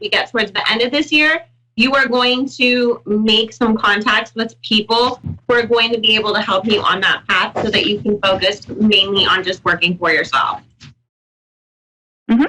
we get towards the end of this year, you are going to make some contacts with people who are going to be able to help you on that path so that you can focus mainly on just working for yourself. Mm-hmm.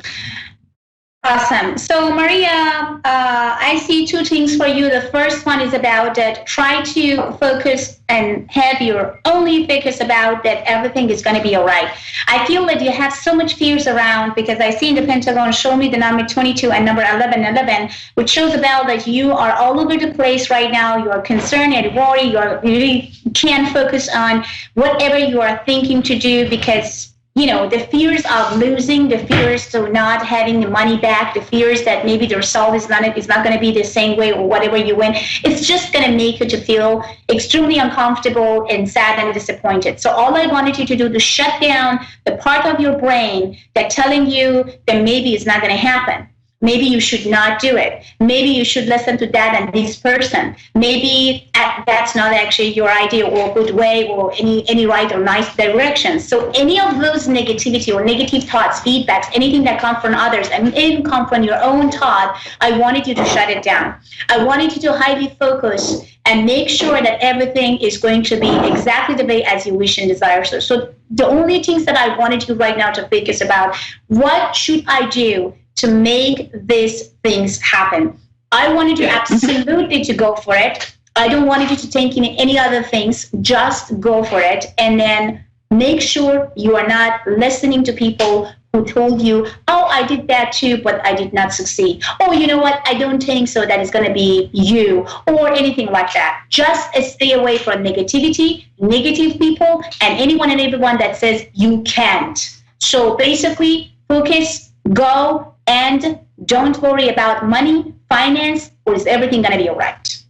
Awesome. So, Maria, I see two things for you. The first one is about that try to focus and have your only focus about that everything is going to be all right. I feel that you have so much fears around because I see in the Pentagon, show me the number 22 and number 1111, which shows about that you are all over the place right now. You are concerned and worried. You really can't focus on whatever you are thinking to do because the fears of losing, the fears of not having the money back, the fears that maybe the result is not going to be the same way or whatever you win, it's just going to make you to feel extremely uncomfortable and sad and disappointed. So all I wanted you to do to shut down the part of your brain that telling you that maybe it's not going to happen. Maybe you should not do it. Maybe you should listen to that and this person. Maybe that's not actually your idea or good way or any right or nice direction. So any of those negativity or negative thoughts, feedbacks, anything that come from others and even come from your own thought, I wanted you to shut it down. I wanted you to highly focus and make sure that everything is going to be exactly the way as you wish and desire. So the only things that I wanted you right now to focus about, what should I do to make these things happen? I wanted you absolutely to go for it. I don't want you to think in any other things. Just go for it. And then make sure you are not listening to people who told you, oh, I did that too, but I did not succeed. Oh, you know what? I don't think so. That is going to be you or anything like that. Just stay away from negativity, negative people, and anyone and everyone that says you can't. So basically, focus, go, and don't worry about money, finance, or is everything going to be all right?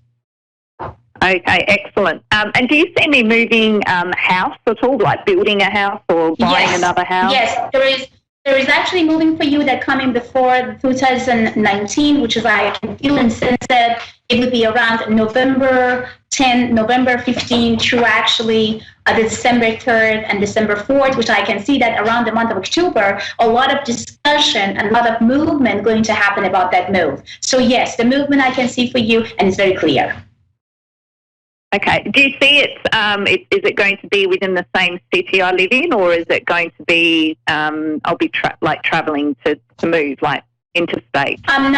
Okay, excellent. And do you see me moving house at all, like building a house or buying another house? Yes, there is actually moving for you that coming before 2019, which is I can feel and sense that it would be around November 10, November 15 through actually the December 3rd and December 4th, which I can see that around the month of October, a lot of discussion and a lot of movement going to happen about that move. So yes, the movement I can see for you, and it's very clear. Okay. Do you see it, is it going to be within the same city I live in, or is it going to be, I'll be traveling to move, like interstate? I'm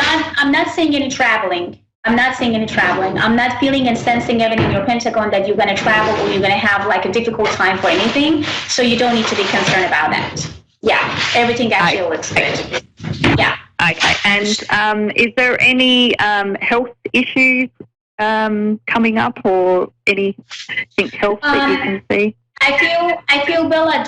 not saying any traveling. I'm not feeling and sensing even in your Pentagon that you're going to travel or you're going to have like a difficult time for anything. So you don't need to be concerned about that. Yeah. Everything actually looks good. Yeah. Okay. And is there any health issues coming up or anything health that you can see? I feel Bella,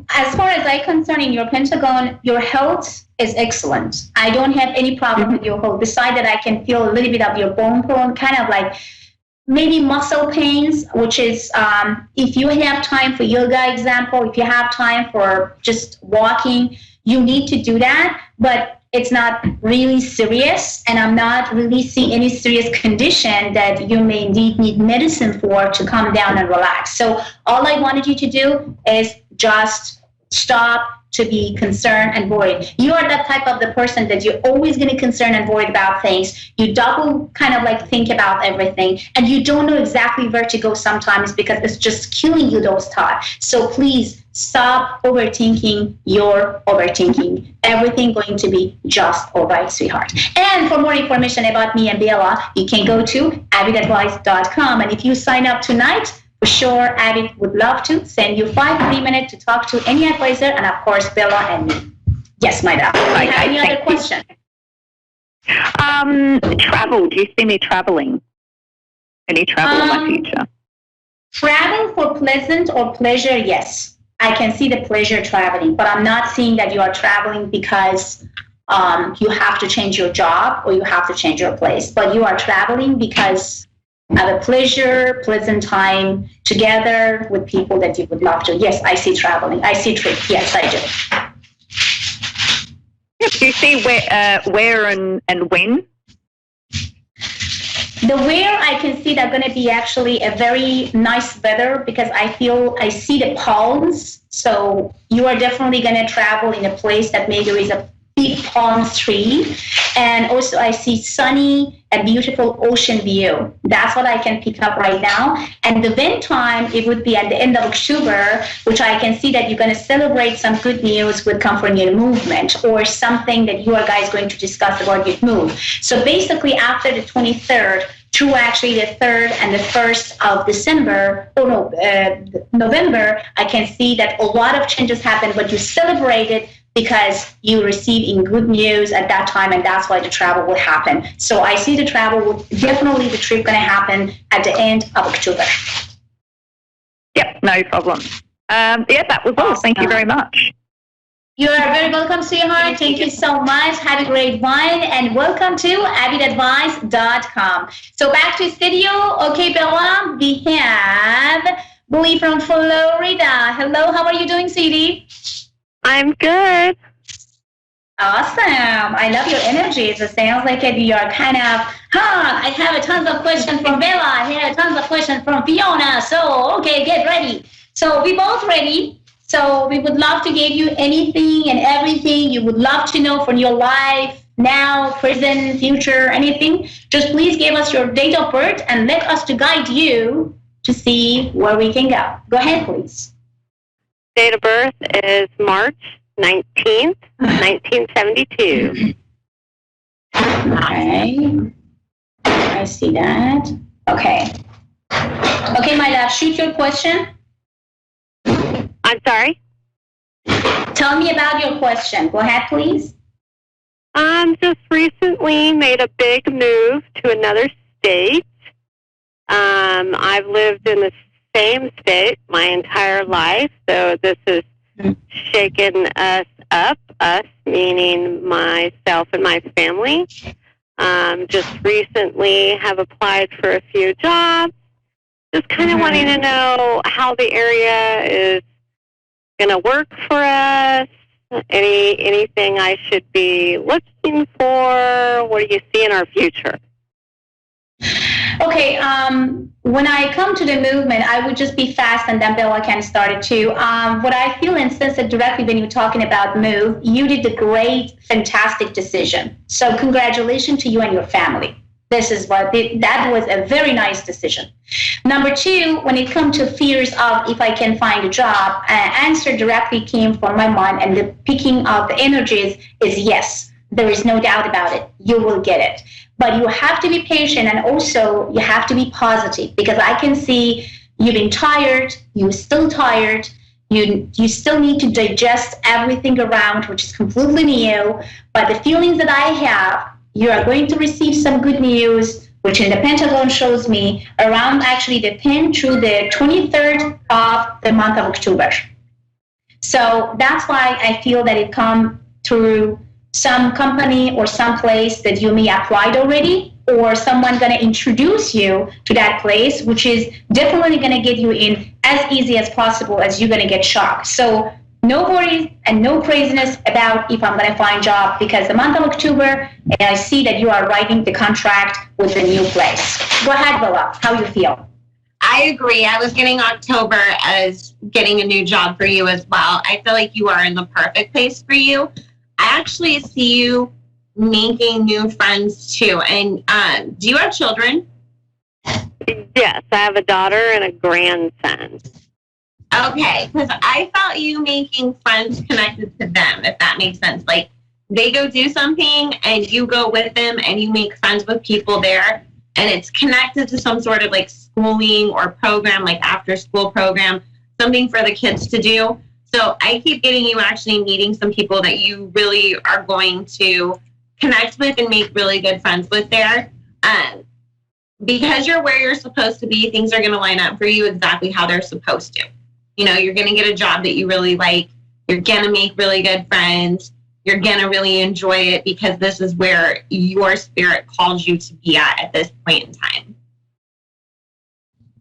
as far as I'm concerned in your Pentagon, your health is excellent. I don't have any problem with your health. Besides that, I can feel a little bit of your bone, kind of like maybe muscle pains, which is if you have time for yoga, example, if you have time for just walking, you need to do that. But it's not really serious, and I'm not really seeing any serious condition that you may need medicine for to calm down and relax. So all I wanted you to do is just stop to be concerned and worried. You are that type of the person that you're always going to concern and worried about things. You double kind of like think about everything, and you don't know exactly where to go sometimes because it's just killing you, those thoughts. So please stop overthinking your overthinking. Everything going to be just all right, sweetheart. And for more information about me and Bella, you can go to avidadvice.com. And if you sign up tonight, for sure, Avid would love to send you 5 free minutes to talk to any advisor, and of course, Bella and me. Yes, my darling. Okay, any other question? Travel. Do you see me traveling? Any travel in my future? Travel for pleasant or pleasure, yes. I can see the pleasure traveling, but I'm not seeing that you are traveling because you have to change your job or you have to change your place. But you are traveling because of a pleasant time together with people that you would love to. Yes, I see traveling. I see trip. Yes, I do. Do you see where and when? The where I can see that going to be actually a very nice weather because I see the palms. So you are definitely going to travel in a place that maybe there is a big palm tree, and also I see sunny and beautiful ocean view. That's what I can pick up right now. And the event time, it would be at the end of October, which I can see that you're going to celebrate some good news with come from your movement or something that you are guys going to discuss about your move. So basically after the 23rd, through actually the 3rd and the 1st of December, November, I can see that a lot of changes happen, but you celebrate it because you receiving good news at that time, and that's why the travel will happen. So I see the definitely the trip going to happen at the end of October. Yep, no problem. That was all. Thank you very much. You are very welcome, sweetheart. Thank you so much. Have a great one, and welcome to avidadvice.com. So back to studio. Okay, Bella, we have Billy from Florida. Hello, how are you doing, sweetie? I'm good. Awesome. I love your energy. It sounds like you are kind of, I have a tons of questions from Bella. I have tons of questions from Fiona. So, okay, get ready. So we both ready. So we would love to give you anything and everything you would love to know from your life, now, present, future, anything. Just please give us your date of birth and let us to guide you to see where we can go. Go ahead, please. Date of birth is March 19th, 1972. Okay. I see that. Okay. Okay, my love, shoot your question. I'm sorry? Tell me about your question. Go ahead, please. Just recently made a big move to another state. I've lived in the same state my entire life, so this has shaken us up, us meaning myself and my family. Just recently have applied for a few jobs. Just kind of wanting to know how the area is going to work for us. Anything I should be looking for? What do you see in our future? Okay, when I come to the movement, I would just be fast and then Bella can start it too. What I feel and sense that directly when you're talking about move, you did a great, fantastic decision. So congratulations to you and your family. This is that was a very nice decision. Number two, when it comes to fears of if I can find a job, answer directly came from my mind, and the picking of the energies is yes. There is no doubt about it. You will get it. But you have to be patient, and also you have to be positive, because I can see you've been tired, you're still tired, you still need to digest everything around, which is completely new. But the feelings that I have, you are going to receive some good news, which in the Pentagon shows me around actually the 10th through the 23rd of the month of October. So that's why I feel that it comes through some company or some place that you may applied already, or someone going to introduce you to that place, which is definitely going to get you in as easy as possible as you're going to get shocked. So no worries and no craziness about if I'm going to find a job, because the month of October, and I see that you are writing the contract with the new place. Go ahead, Bella. How you feel? I agree. I was getting October as getting a new job for you as well. I feel like you are in the perfect place for you. I actually see you making new friends too. And do you have children? Yes, I have a daughter and a grandson. Okay, because I felt you making friends connected to them, if that makes sense. Like, they go do something and you go with them and you make friends with people there, and it's connected to some sort of like schooling or program, like after school program, something for the kids to do. So I keep getting you actually meeting some people that you really are going to connect with and make really good friends with there. Because you're where you're supposed to be, things are going to line up for you exactly how they're supposed to. You know, you're going to get a job that you really like. You're going to make really good friends. You're going to really enjoy it, because this is where your spirit calls you to be at this point in time.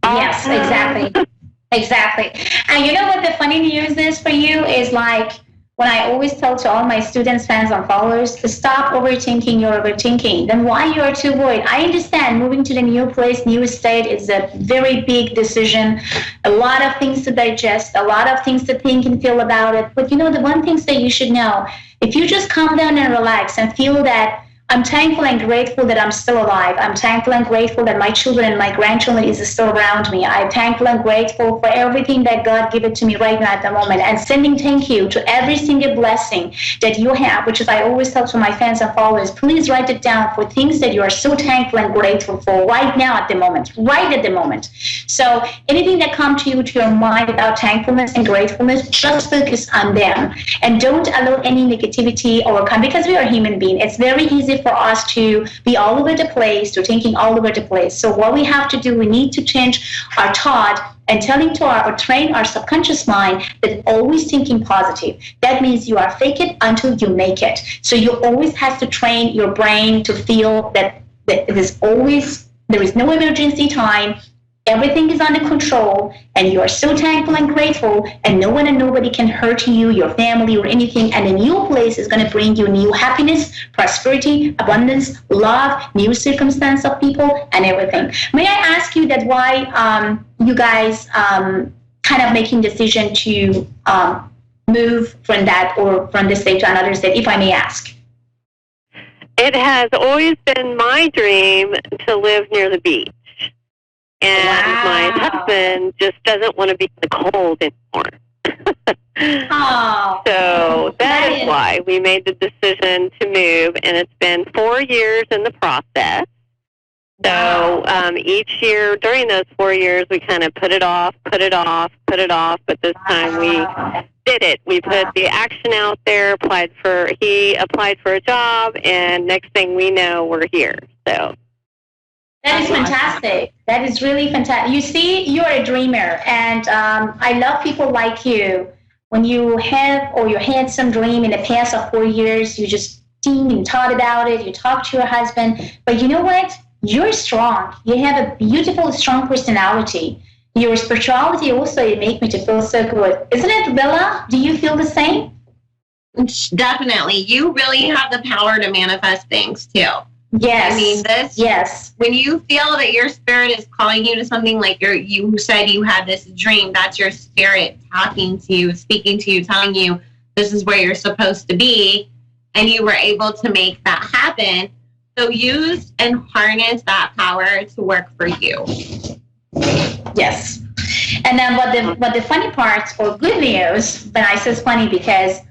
Yes, exactly. Exactly. And you know what the funny news is for you is, like, when I always tell to all my students, fans, and followers, stop overthinking your overthinking. Then why you are too worried? I understand moving to the new place, new state is a very big decision. A lot of things to digest, a lot of things to think and feel about it. But you know, the one thing that you should know If you just calm down and relax and feel that I'm thankful and grateful that I'm still alive. I'm thankful and grateful that my children and my grandchildren is still around me. I'm thankful and grateful for everything that God gave it to me right now at the moment. And sending thank you to every single blessing that you have, which is I always tell to my fans and followers, please write it down for things that you are so thankful and grateful for right now at the moment, right at the moment. So anything that comes to you to your mind about thankfulness and gratefulness, just focus on them. And don't allow any negativity or come, because we are human beings. It's very easy for us to be all over the place, to thinking all over the place. So what we have to do, we need to change our thought and train our subconscious mind that always thinking positive. That means you are fake it until you make it. So you always have to train your brain to feel that there is no emergency time. Everything is under control, and you are so thankful and grateful, and no one and nobody can hurt you, your family, or anything. And a new place is going to bring you new happiness, prosperity, abundance, love, new circumstance of people, and everything. May I ask you that why you guys kind of making decision to move from that or from this state to another state, if I may ask? It has always been my dream to live near the beach. And my husband just doesn't want to be in the cold anymore. So that is why we made the decision to move, and it's been 4 years in the process. So each year, during those 4 years, we kind of put it off, but this time we did it. We put the action out there, he applied for a job, and next thing we know, we're here. So. That is fantastic. That is really fantastic. You see, you're a dreamer, and I love people like you. When you have or you had some dream in the past of 4 years, you just think and thought about it, you talk to your husband, but you know what? You're strong. You have a beautiful, strong personality. Your spirituality also, it makes me to feel so good. Isn't it, Bella? Do you feel the same? Definitely. You really have the power to manifest things, too. Yes. I mean, yes. When you feel that your spirit is calling you to something, like you said you had this dream, that's your spirit talking to you, speaking to you, telling you this is where you're supposed to be, and you were able to make that happen. So use and harness that power to work for you. Yes. And then what the funny part or good news, but I say funny because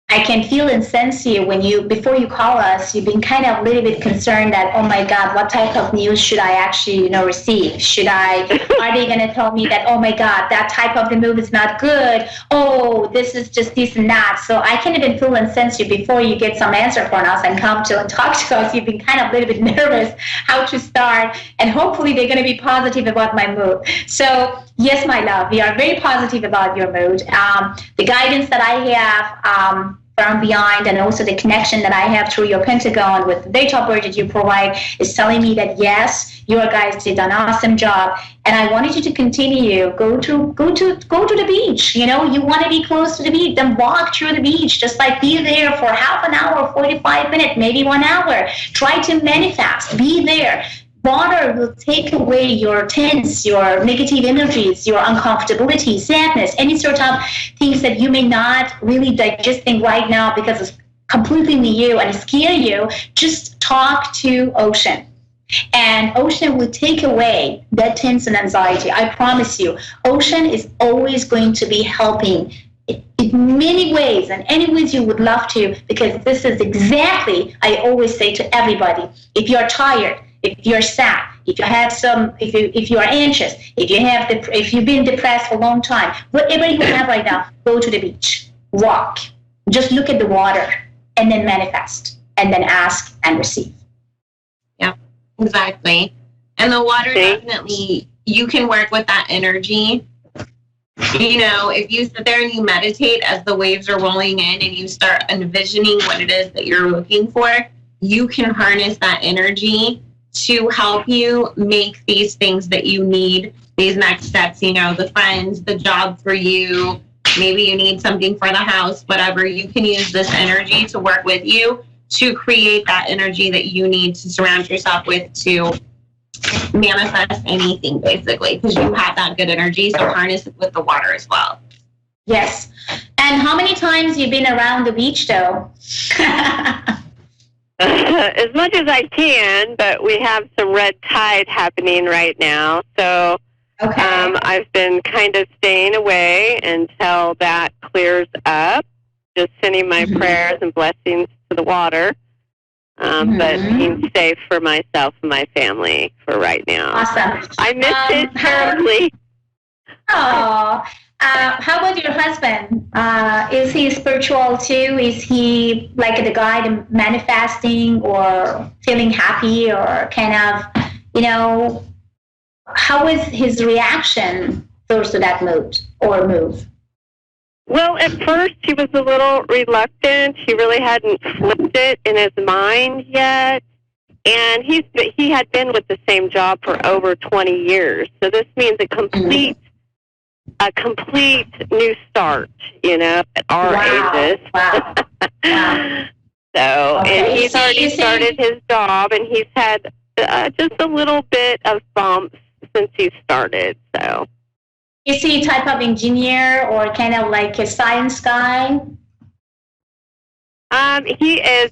I can feel and sense you before you call us, you've been kind of a little bit concerned that, oh my God, what type of news should I actually, receive? Are they going to tell me that, oh my God, that type of the move is not good? Oh, this is just this and that. So I can even feel and sense you before you get some answer from us and come to and talk to us. You've been kind of a little bit nervous how to start, and hopefully they're going to be positive about my move. So yes, my love, we are very positive about your mood. The guidance that I have from beyond, and also the connection that I have through your Pentagon with the date of birth that you provide is telling me that yes, you guys did an awesome job, and I wanted you to continue. Go to the beach. You want to be close to the beach, then walk through the beach. Just like be there for half an hour, 45 minutes, maybe 1 hour. Try to manifest. Be there. Water will take away your tense, your negative energies, your uncomfortability, sadness, any sort of things that you may not really digesting right now because it's completely new and scare you. Just talk to ocean. And ocean will take away that tense and anxiety. I promise you, ocean is always going to be helping in many ways and any ways you would love to, because this is exactly, I always say to everybody, if you're tired, if you're sad, if you are anxious, if you've been depressed for a long time, whatever you have right now, go to the beach, walk, just look at the water, and then manifest, and then ask and receive. Yeah, exactly. And the water, definitely, you can work with that energy. If you sit there and you meditate as the waves are rolling in and you start envisioning what it is that you're looking for, you can harness that energy to help you make these things that you need, these next steps, the friends, the job for you, maybe you need something for the house, whatever. You can use this energy to work with you to create that energy that you need to surround yourself with to manifest anything, basically, because you have that good energy. So harness it with the water as well. Yes. And how many times you've been around the beach, though? As much as I can, but we have some red tide happening right now. So Okay. I've been kind of staying away until that clears up, just sending my prayers and blessings to the water, but being safe for myself and my family for right now. Awesome. I missed it terribly. Oh, how about your husband? Is he spiritual too? Is he like the guy manifesting or feeling happy or kind of, how was his reaction towards that mood or move? Well, at first he was a little reluctant. He really hadn't flipped it in his mind yet. And he had been with the same job for over 20 years. So this means a complete new start, at our ages. Wow. So, okay. And he's already started his job, and he's had just a little bit of bumps since he started. So, is he a type of engineer or kind of like a science guy? He is.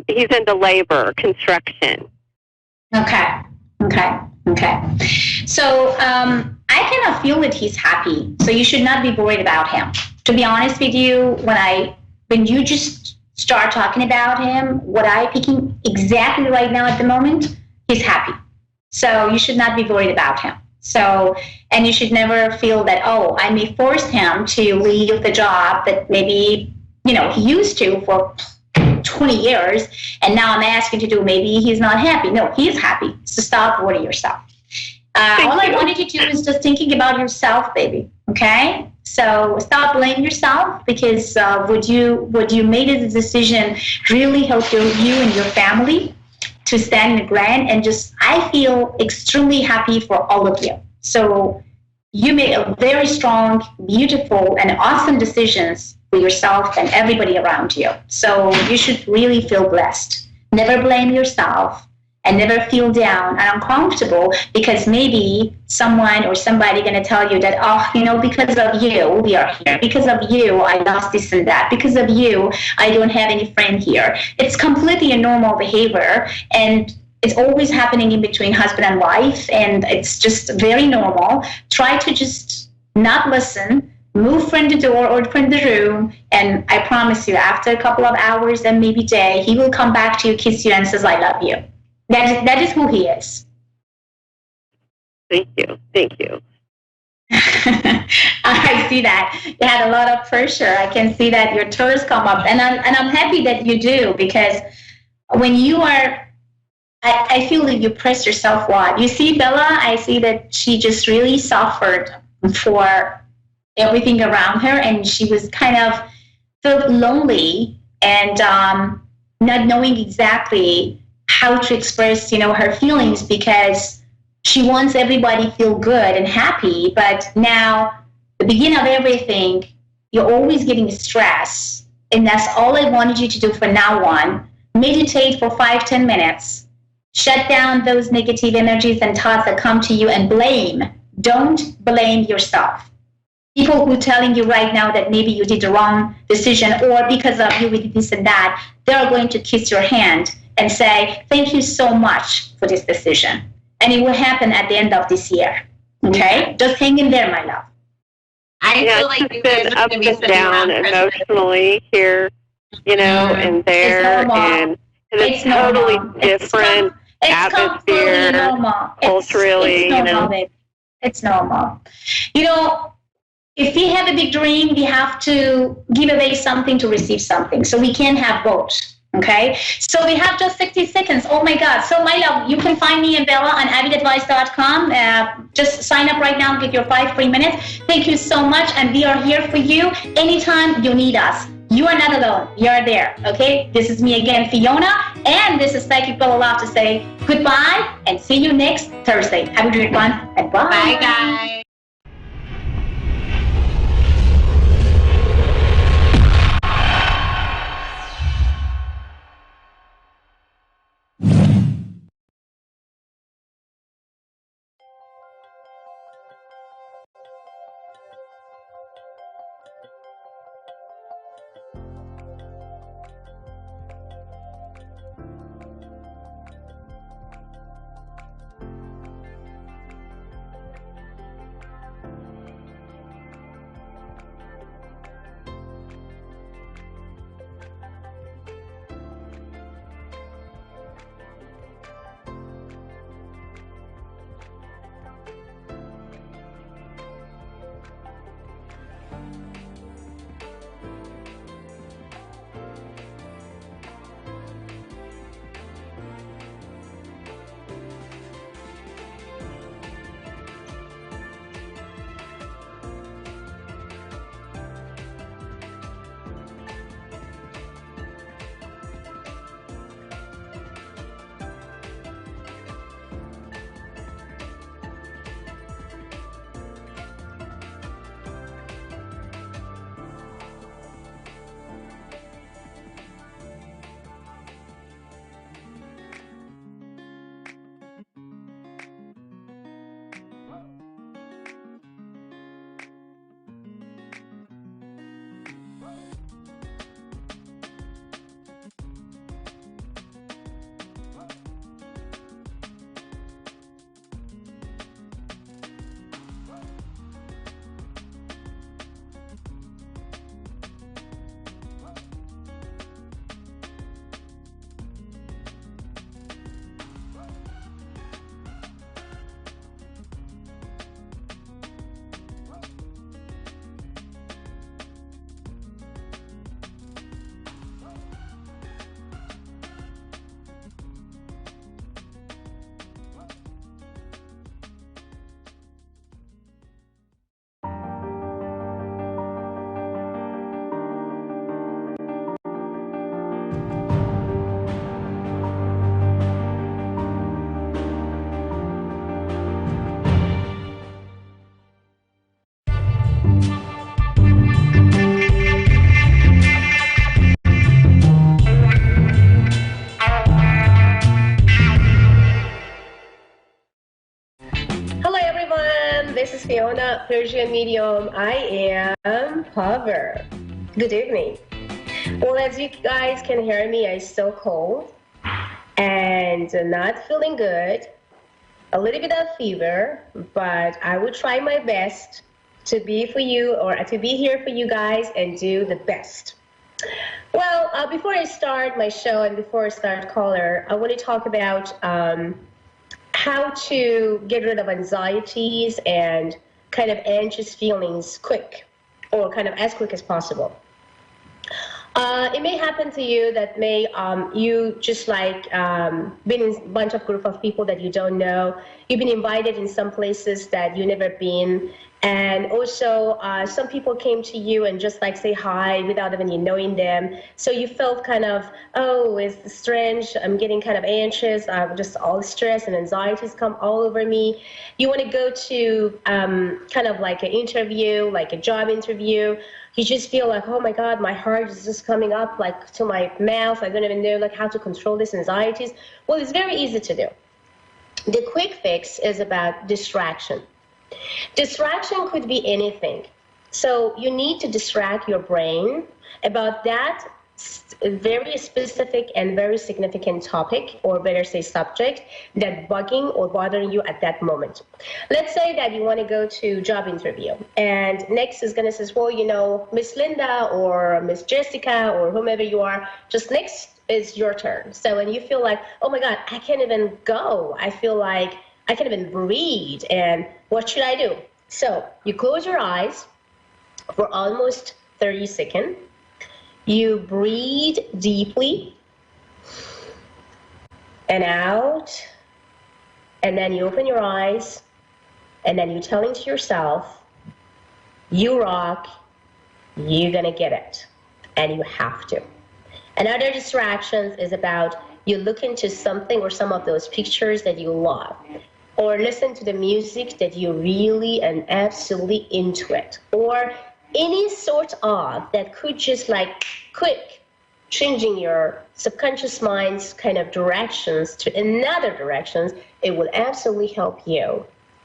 He's into labor, construction. Okay. So I kind of feel that he's happy. So you should not be worried about him. To be honest with you, when you just start talking about him, what I'm picking exactly right now at the moment, he's happy. So you should not be worried about him. So, and you should never feel that, oh, I may force him to leave the job that maybe, he used to for 20 years, and now I'm asking to do, maybe he's not happy. No, he's happy. So stop worrying yourself. All I wanted you to do is just thinking about yourself, baby. Okay? So stop blaming yourself, because would you made a decision really help you and your family to stand in the ground, and just, I feel extremely happy for all of you. So you made a very strong, beautiful, and awesome decisions for yourself and everybody around you. So you should really feel blessed. Never blame yourself and never feel down and uncomfortable, because maybe someone or somebody going to tell you that, because of you, we are here. Because of you, I lost this and that. Because of you, I don't have any friend here. It's completely a normal behavior, and it's always happening in between husband and wife, and it's just very normal. Try to just not listen, move from the door or from the room, and I promise you, after a couple of hours and maybe day, he will come back to you, kiss you, and says, I love you. That is who he is. Thank you. I see that. You had a lot of pressure. I can see that your tears come up, and I'm happy that you do, because when you are, I feel that you press yourself wide. You see, Bella, I see that she just really suffered for everything around her, and she was kind of felt lonely and not knowing exactly how to express, her feelings, because she wants everybody to feel good and happy. But now, the beginning of everything, you're always getting stress. And that's all I wanted you to do from now on. Meditate for 5-10 minutes. Shut down those negative energies and thoughts that come to you, and blame. Don't blame yourself. People who are telling you right now that maybe you did the wrong decision, or because of you we did this and that, they're going to kiss your hand and say, thank you so much for this decision. And it will happen at the end of this year. Okay? Just hang in there, my love. I feel like you guys are up going to be and sitting down around emotionally here, and there, and it's totally different atmosphere, culturally. It's normal, babe. It's normal. If we have a big dream, we have to give away something to receive something. So we can't have both. Okay, so we have just 60 seconds. Oh my God. So my love, you can find me and Bella on avidadvice.com. Just sign up right now and get your 5 free minutes. Thank you so much. And we are here for you anytime you need us. You are not alone. You are there. Okay, this is me again, Fiona. And this is Psychic Bella Love to say goodbye and see you next Thursday. Have a great one and bye. Bye, guys. this is Fiona, Persian medium. I am Hover. Good evening. Well, as you guys can hear me, I'm so cold and not feeling good. A little bit of fever, but I will try my best to be for you or to be here for you guys and do the best. Well, before I start my show and before I start caller, I want to talk about how to get rid of anxieties and kind of anxious feelings quick or kind of as quick as possible. It may happen to you that you just like been in a bunch of group of people that you don't know. You've been invited in some places that you never been. And also some people came to you and just like say hi without even you knowing them. So you felt kind of, oh, it's strange. I'm getting kind of anxious. Just all the stress and anxieties come all over me. You want to go to kind of like an interview, like a job interview. You just feel like, oh my God, my heart is just coming up like to my mouth. I don't even know like how to control these anxieties. Well, it's very easy to do. The quick fix is about distraction. Distraction could be anything. So you need to distract your brain about that very specific and very significant topic, or better say subject, that bugging or bothering you at that moment. Let's say that you want to go to job interview and next is going to say, well, you know, Miss Linda or Miss Jessica or whomever you are, just next is your turn. So when you feel like, oh my God, I can't even go. I feel like I can't even breathe. And what should I do? So you close your eyes for almost 30 seconds. You breathe deeply and out. And then you open your eyes. And then you're telling to yourself, you rock, you're going to get it. And you have to. Another distractions is about you look into something or some of those pictures that you love. Or listen to the music that you really and absolutely into it. Or any sort of that could just like quick changing your subconscious mind's kind of directions to another directions. It will absolutely help you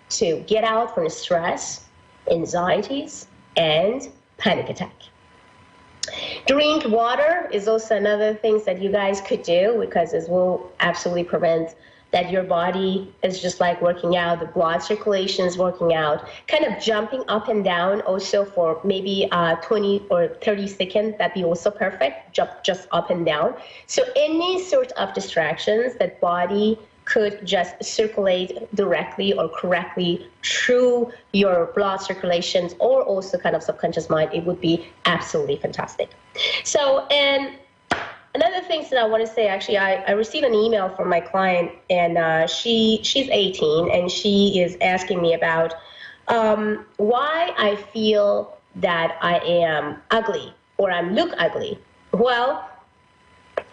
to get out from stress, anxieties, and panic attack. Drink water is also another thing that you guys could do because it will absolutely prevent that your body is just like working out, the blood circulation is working out, kind of jumping up and down also for maybe 20 or 30 seconds, that'd be also perfect, jump just up and down. So any sort of distractions that body could just circulate directly or correctly through your blood circulations or also kind of subconscious mind, it would be absolutely fantastic. So, and another thing that I want to say, actually, I received an email from my client, and she's 18, and she is asking me about why I feel that I am ugly or I look ugly. Well,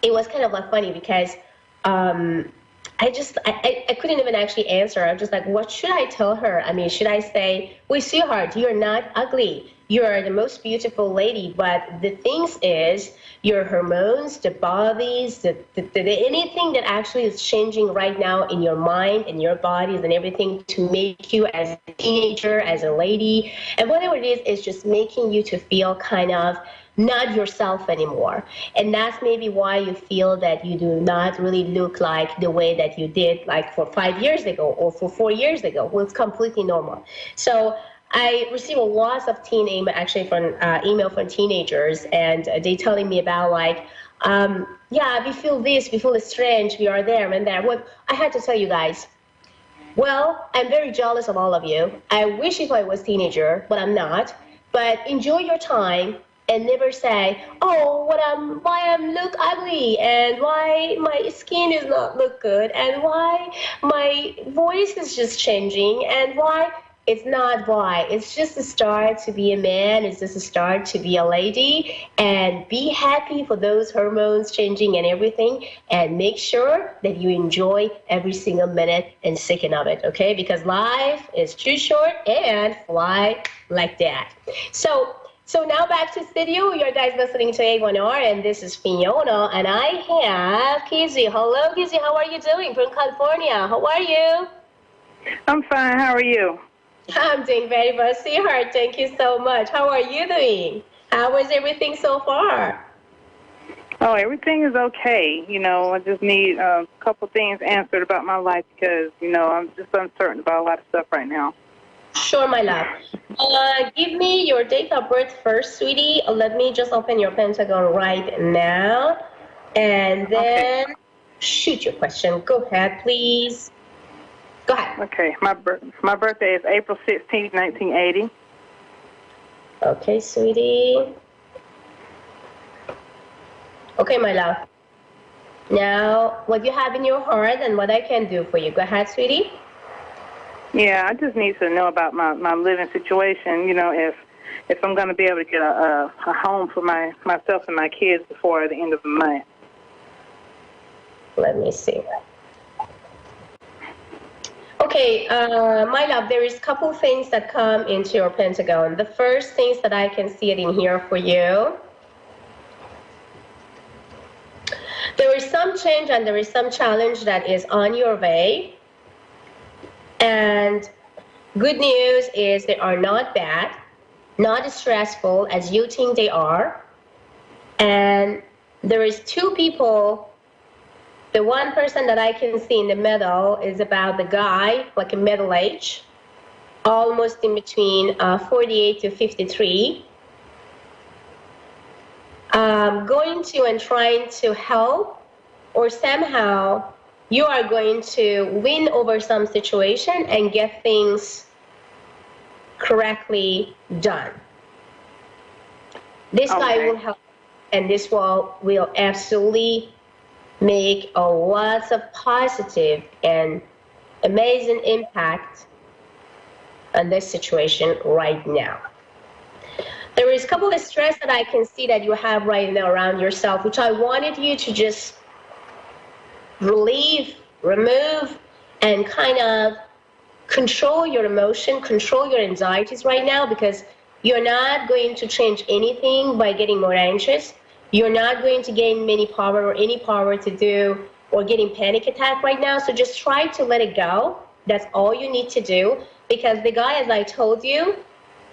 it was kind of like funny because I couldn't even actually answer. I was just like, what should I tell her? I mean, should I say, well, sweetheart, you're not ugly. You're the most beautiful lady. But the things is, your hormones, the bodies, the anything that actually is changing right now in your mind and your bodies and everything to make you as a teenager, as a lady, and whatever it is just making you to feel kind of not yourself anymore. And that's maybe why you feel that you do not really look like the way that you did like for 5 years ago or for 4 years ago. Well, it's completely normal. So I receive a lot of email from teenagers, and they telling me about like, yeah, we feel this, we feel strange, we are there and there. Well, I had to tell you guys, well, I'm very jealous of all of you. I wish if I was teenager, but I'm not. But enjoy your time and never say, oh, why I'm look ugly and why my skin is not look good and why my voice is just changing and why. It's not why. It's just a start to be a man. It's just a start to be a lady. And be happy for those hormones changing and everything. And make sure that you enjoy every single minute and second of it, okay? Because life is too short and fly like that. So now back to studio. You guys listening to A1R, and this is Fiona. And I have Kizzy. Hello, Kizzy. How are you doing? From California. How are you? I'm fine. How are you? I'm doing very well, sweetheart. Thank you so much. How are you doing? How is everything so far? Oh, everything is okay. I just need a couple things answered about my life because, I'm just uncertain about a lot of stuff right now. Sure, my love. Give me your date of birth first, sweetie. Let me just open your Pentagon right now. And then shoot your question. Go ahead, please. Go ahead. Okay. My birthday is April 16th, 1980. Okay, sweetie. Okay, my love. Now, what you have in your heart and what I can do for you. Go ahead, sweetie. Yeah, I just need to know about my living situation, if I'm going to be able to get a home for myself and my kids before the end of the month. Let me see. Okay, my love, there is a couple things that come into your Pentagon. The first things that I can see it in here for you. There is some change and there is some challenge that is on your way. And good news is they are not bad, not as stressful as you think they are. And there is two people. The one person that I can see in the middle is about the guy, like a middle age, almost in between 48 to 53. Going to and trying to help, or somehow you are going to win over some situation and get things correctly done. This guy will help, and this will absolutely make a lots of positive and amazing impact on this situation right now. There is a couple of stress that I can see that you have right now around yourself, which I wanted you to just relieve, remove, and kind of control your emotion, control your anxieties right now, because you're not going to change anything by getting more anxious. You're not going to gain many power or any power to do or getting panic attack right now. So just try to let it go. That's all you need to do, because the guy, as I told you,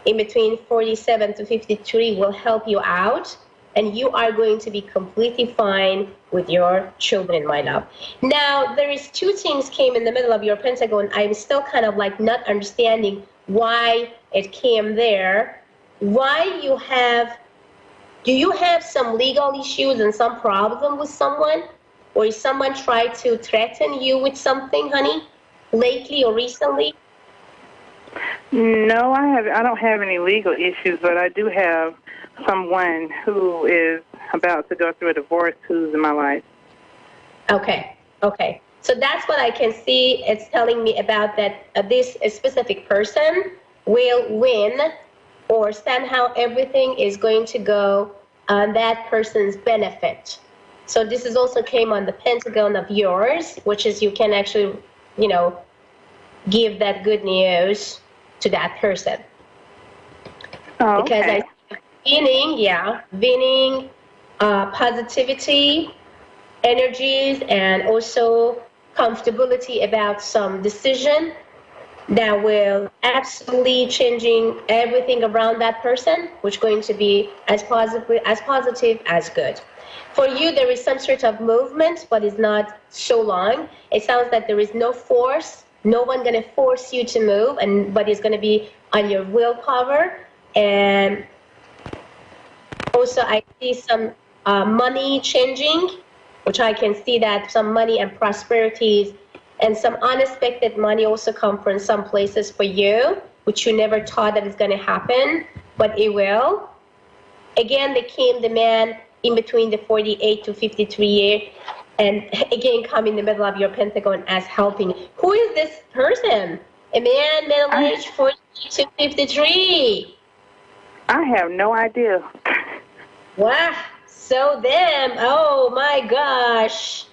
in between 47 to 53 will help you out, and you are going to be completely fine with your children, my love. Now, there is two things came in the middle of your Pentagon. I'm still kind of like not understanding why it came there. Do you have some legal issues and some problem with someone? Or is someone tried to threaten you with something, honey, lately or recently? No, I don't have any legal issues, but I do have someone who is about to go through a divorce who's in my life. Okay. So that's what I can see. It's telling me about that this specific person will win, or somehow everything is going to go on that person's benefit. So this is also came on the Pentagon of yours, which is you can actually, give that good news to that person. Oh, okay. Because I see winning, positivity, energies, and also comfortability about some decision that will absolutely changing everything around that person, which is going to be as positive as good. For you, there is some sort of movement, but it's not so long. It sounds like there is no force. No one going to force you to move, but it's going to be on your willpower. And also, I see some money changing, which I can see that some money and prosperities and some unexpected money also come from some places for you, which you never thought that is going to happen, but it will. Again, they came the man in between the 48 to 53 year, and again come in the middle of your Pentagon as helping. Who is this person? A man, middle age, 48 to 53. I have no idea. Wow. So then, oh my gosh,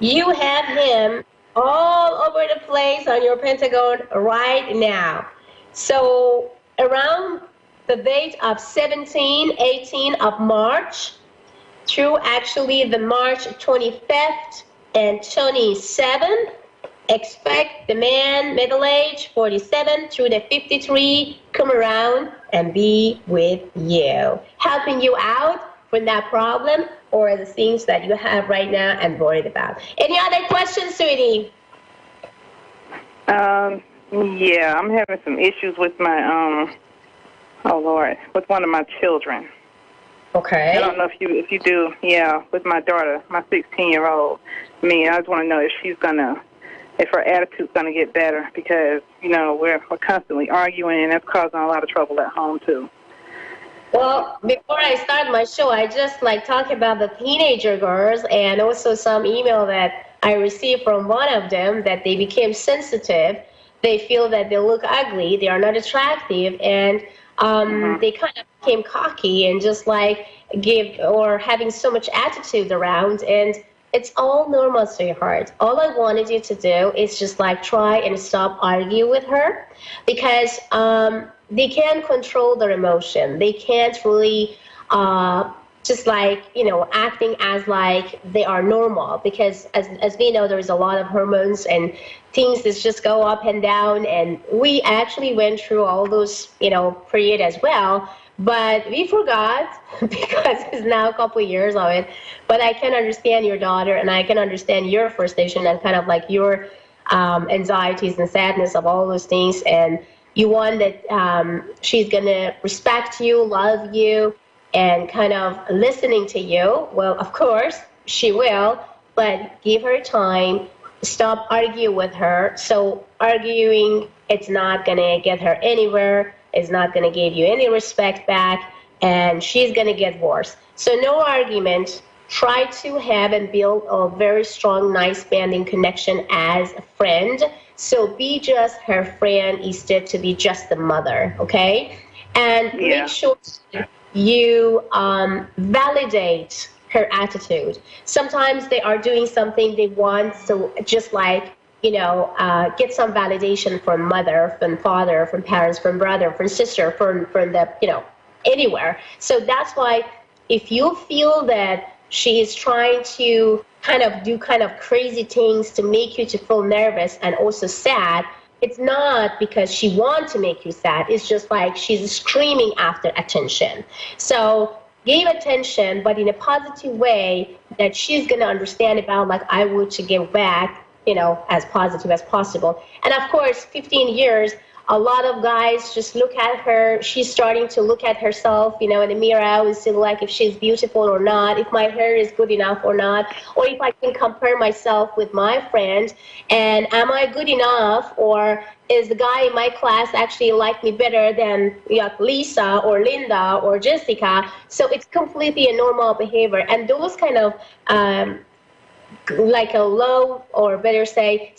you have him all over the place on your Pentagon right now. So around the date of 17, 18 of March, through actually the March 25th and 27th, Expect the man, middle age, 47 through the 53, come around and be with you, helping you out from that problem or the things that you have right now and worried about. Any other questions, sweetie? Yeah, I'm having some issues with my oh Lord, with one of my children. Okay. I don't know if you do, yeah, with my daughter, my 16-year-old. I just want to know if her attitude's gonna get better, because we're constantly arguing, and that's causing a lot of trouble at home too. Well, before I start my show, I just talk about the teenager girls, and also some email that I received from one of them that they became sensitive. They feel that they look ugly, they are not attractive, and they kind of became cocky and just give or having so much attitude around. And it's all normal, sweetheart. All I wanted you to do is just try and stop arguing with her, because they can't control their emotion. They can't really just acting as they are normal, because as we know, there's a lot of hormones and things that just go up and down, and we actually went through all those period as well, but we forgot because it's now a couple of years of it. But I can understand your daughter, and I can understand your frustration and kind of your anxieties and sadness of all those things, and you want that she's gonna respect you, love you, and kind of listening to you. Well, of course, she will, but give her time. Stop arguing with her. So arguing, it's not going to get her anywhere. It's not going to give you any respect back, and she's going to get worse. So no argument. Try to have and build a very strong, nice bonding connection as a friend. So be just her friend instead to be just the mother, okay? And make sure you validate her attitude. Sometimes they are doing something they want, so just get some validation from mother, from father, from parents, from brother, from sister, from the anywhere. So that's why if you feel that she is trying to do crazy things to make you to feel nervous and also sad, it's not because she wants to make you sad. It's just she's screaming after attention. So give attention, but in a positive way that she's going to understand about, I would to give back, as positive as possible. And of course, 15 years, a lot of guys just look at her. She's starting to look at herself, in the mirror and see if she's beautiful or not, if my hair is good enough or not, or if I can compare myself with my friend, and am I good enough, or is the guy in my class actually like me better than Lisa or Linda or Jessica? So it's completely a normal behavior, and those kind of a low, or better say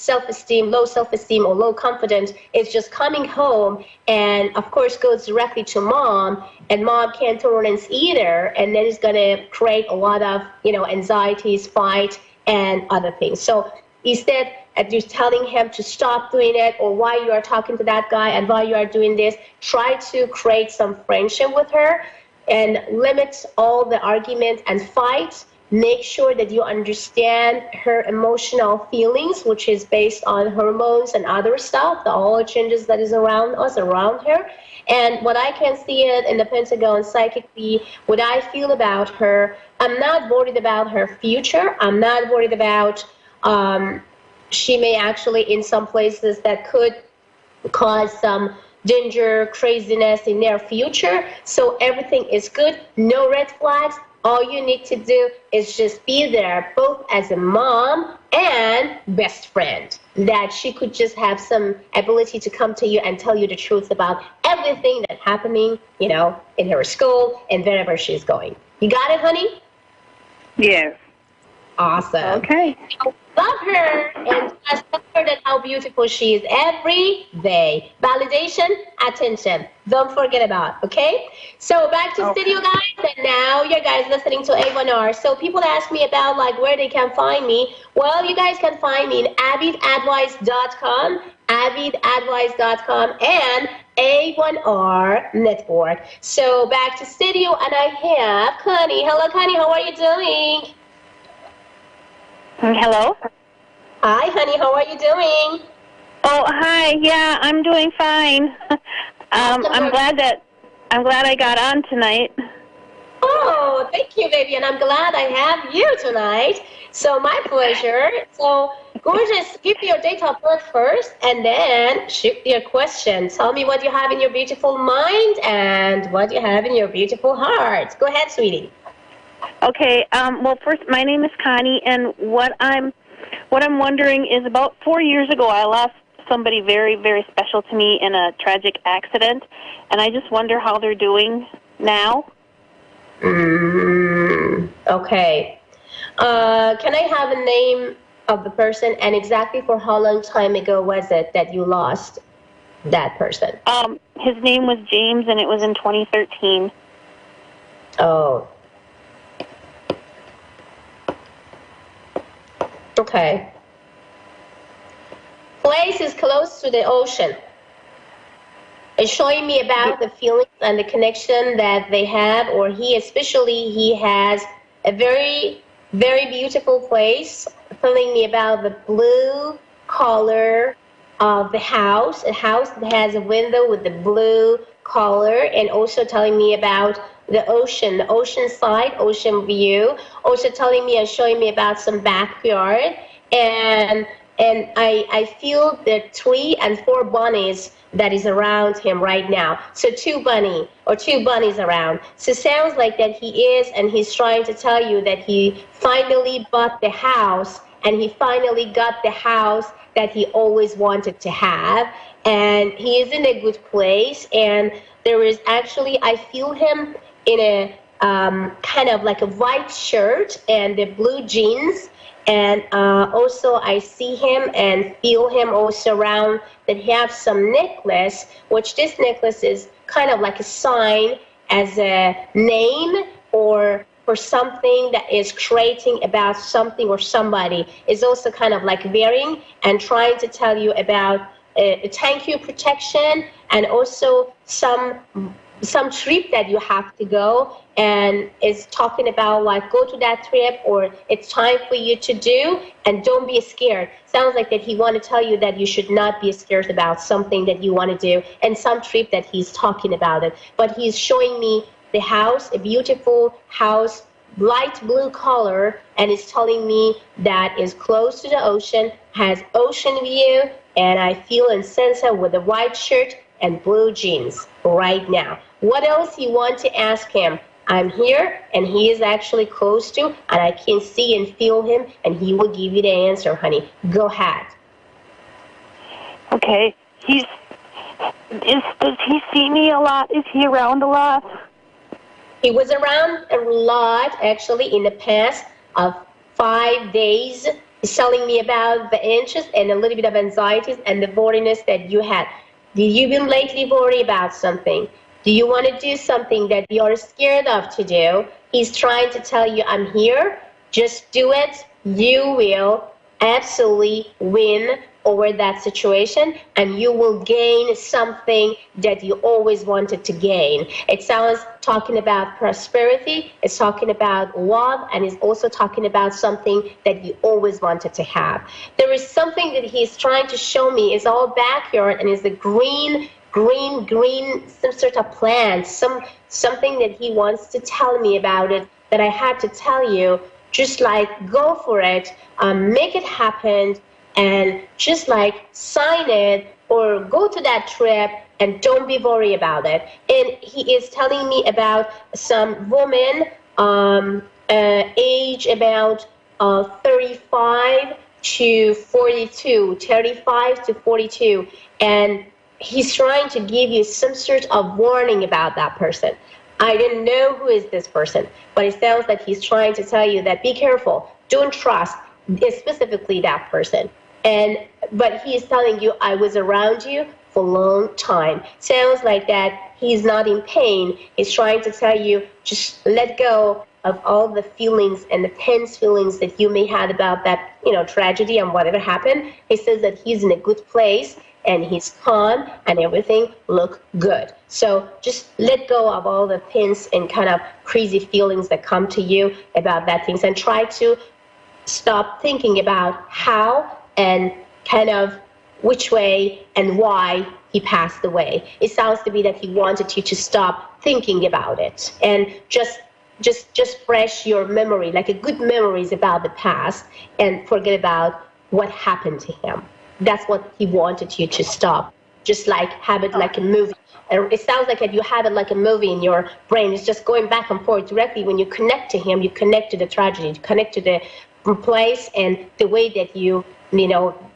low self-esteem or low confidence is just coming home, and of course goes directly to mom, and mom can't tolerance either, and then it's going to create a lot of anxieties, fight, and other things. So instead of just telling him to stop doing it, or why you are talking to that guy and why you are doing this, try to create some friendship with her and limit all the argument and fight. Make sure that you understand her emotional feelings, which is based on hormones and other stuff, all the changes that is around us, around her. And what I can see it in the Pentagon psychically, what I feel about her, I'm not worried about her future. I'm not worried about she may actually in some places that could cause some danger, craziness in their future. So everything is good, no red flags. All you need to do is just be there, both as a mom and best friend, that she could just have some ability to come to you and tell you the truth about everything that's happening, in her school and wherever she's going. You got it, honey? Yes. Awesome. Okay. Love her, and just tell her that how beautiful she is every day. Validation, attention. Don't forget about, okay? So back to studio, guys, and now you guys listening to A1R. So people ask me about where they can find me. Well, you guys can find me in avidadvice.com, avidadvice.com, and A1R Network. So back to studio, and I have Connie. Hello, Connie. How are you doing? Hello. Hi, honey. How are you doing? Oh, hi. Yeah, I'm doing fine. I'm glad I got on tonight. Oh, thank you, baby, and I'm glad I have you tonight. So my pleasure. So gorgeous, give me your date of birth first, and then shoot your question. Tell me what you have in your beautiful mind and what you have in your beautiful heart. Go ahead, sweetie. Okay. Well, first, my name is Connie, and what I'm wondering is about 4 years ago, I lost somebody very, very special to me in a tragic accident, and I just wonder how they're doing now. Okay. Can I have a name of the person and exactly for how long time ago was it that you lost that person? His name was James, and it was in 2013. Oh. Okay. Place is close to the ocean. It's showing me about the feelings and the connection that they have, or he especially, he has a very, very beautiful place, telling me about the blue color of the house, a house that has a window with the blue color, and also telling me about the ocean side, ocean view, also telling me and showing me about some backyard, and I feel the 3 and 4 bunnies that is around him right now. So two bunnies around. So it sounds like that he is, and he's trying to tell you that he finally bought the house, and he finally got the house that he always wanted to have, and he is in a good place. And there is actually, I feel him in a kind of like a white shirt and the blue jeans. And also I see him and feel him also around that he has some necklace, which this necklace is kind of like a sign as a name or for something that is creating about something or somebody. Is also kind of like wearing and trying to tell you about thank you protection, and also some trip that you have to go, and it's talking about like go to that trip or it's time for you to do, and don't be scared. Sounds like that he want to tell you that you should not be scared about something that you want to do, and some trip that he's talking about it. But he's showing me the house, a beautiful house, light blue color, and it's telling me that is close to the ocean, has ocean view, and I feel and sense her with a white shirt and blue jeans right now. What else you want to ask him? I'm here, and he is actually close to, and I can see and feel him, and he will give you the answer, honey. Go ahead. Okay. Does he see me a lot? Is he around a lot? He was around a lot, actually, in the past of 5 days. He's telling me about the interest and a little bit of anxieties and the worriness that you had. Did you been lately worried about something? Do you want to do something that you're scared of to do? He's trying to tell you, I'm here. Just do it. You will absolutely win over that situation, and you will gain something that you always wanted to gain. It sounds talking about prosperity, it's talking about love, and it's also talking about something that you always wanted to have. There is something that he's trying to show me is all backyard, and is a green, some sort of plant, something that he wants to tell me about it, that I had to tell you, just like go for it, make it happen, and just like sign it or go to that trip and don't be worried about it. And he is telling me about some woman, age about 35 to 42, and he's trying to give you some sort of warning about that person. I didn't know who is this person, but it sounds like he's trying to tell you that be careful, don't trust specifically that person. But he is telling you, I was around you for a long time. Sounds like that he's not in pain. He's trying to tell you, just let go of all the feelings and the tense feelings that you may have about that, tragedy and whatever happened. He says that he's in a good place and he's calm and everything look good. So just let go of all the tense and kind of crazy feelings that come to you about that things, and try to stop thinking about how and kind of which way and why he passed away. It sounds to me that he wanted you to stop thinking about it and just fresh your memory, like a good memories about the past, and forget about what happened to him. That's what he wanted you to stop. Just like have it like a movie. And it sounds like you have it like a movie in your brain. It's just going back and forth directly. When you connect to him, you connect to the tragedy, you connect to the place and the way that you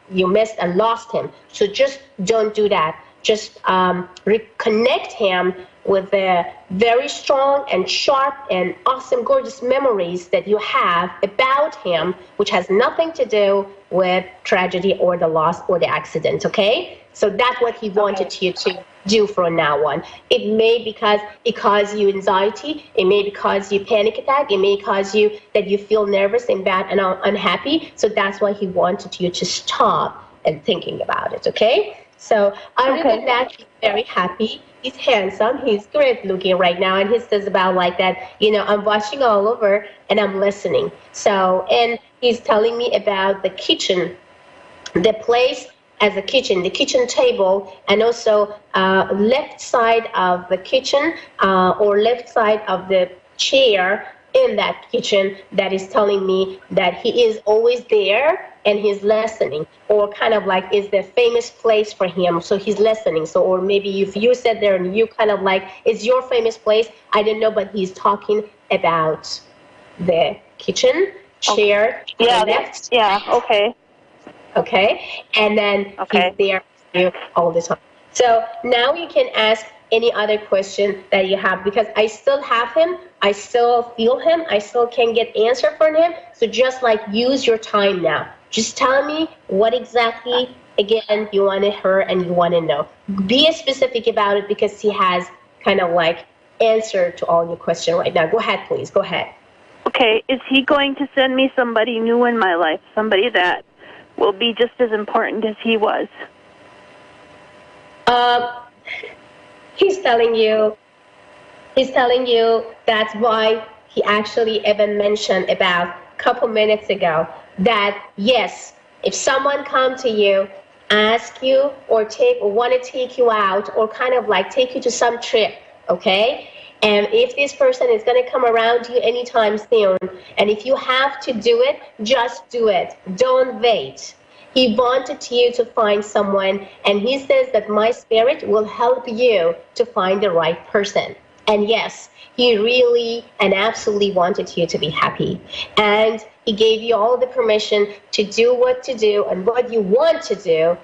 missed and lost him. So just don't do that. Just reconnect him with the very strong and sharp and awesome, gorgeous memories that you have about him, which has nothing to do with tragedy or the loss or the accident, okay? So that's what he wanted you to do from now on. It may because it caused you anxiety, it may cause you panic attack, it may cause you that you feel nervous and bad and unhappy. So that's why he wanted you to stop and thinking about it, okay? So other than that, he's very happy. He's handsome. He's great looking right now. And he says about like that, I'm watching all over and I'm listening. So, and he's telling me about the kitchen, the place as a kitchen, the kitchen table, and also left side of the kitchen or left side of the chair in that kitchen that is telling me that he is always there and he's listening, or kind of like is the famous place for him, so he's listening. So, or maybe if you sit there and you kind of like, it's your famous place, I don't know, but he's talking about the kitchen chair. Okay. Okay, and then he's there with you all the time. So now you can ask any other question that you have, because I still have him, I still feel him, I still can get answer from him. So just like use your time now. Just tell me what exactly, again, you want to hear and you want to know. Be specific about it because he has kind of like answer to all your question right now. Go ahead, please. Go ahead. Okay, is he going to send me somebody new in my life, somebody that will be just as important as he was? He's telling you that's why he actually even mentioned about a couple minutes ago that yes, if someone come to you, ask you or want to take you out or kind of like take you to some trip, okay? And if this person is going to come around you anytime soon, and if you have to do it, just do it. Don't wait. He wanted you to find someone, and he says that my spirit will help you to find the right person. And yes, he really and absolutely wanted you to be happy. And he gave you all the permission to do what to do and what you want to do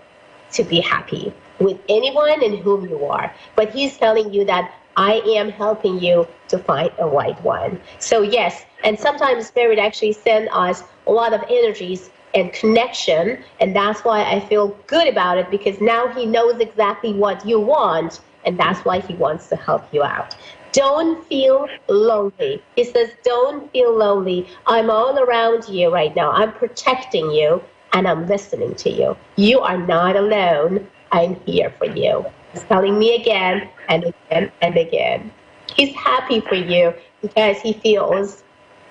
to be happy with anyone and whom you are. But he's telling you that I am helping you to find a right one. So yes, and sometimes Spirit actually sends us a lot of energies and connection, and that's why I feel good about it, because now he knows exactly what you want, and that's why he wants to help you out. Don't feel lonely. He says, don't feel lonely. I'm all around you right now. I'm protecting you, and I'm listening to you. You are not alone. I'm here for you. He's telling me again and again and again. He's happy for you because he feels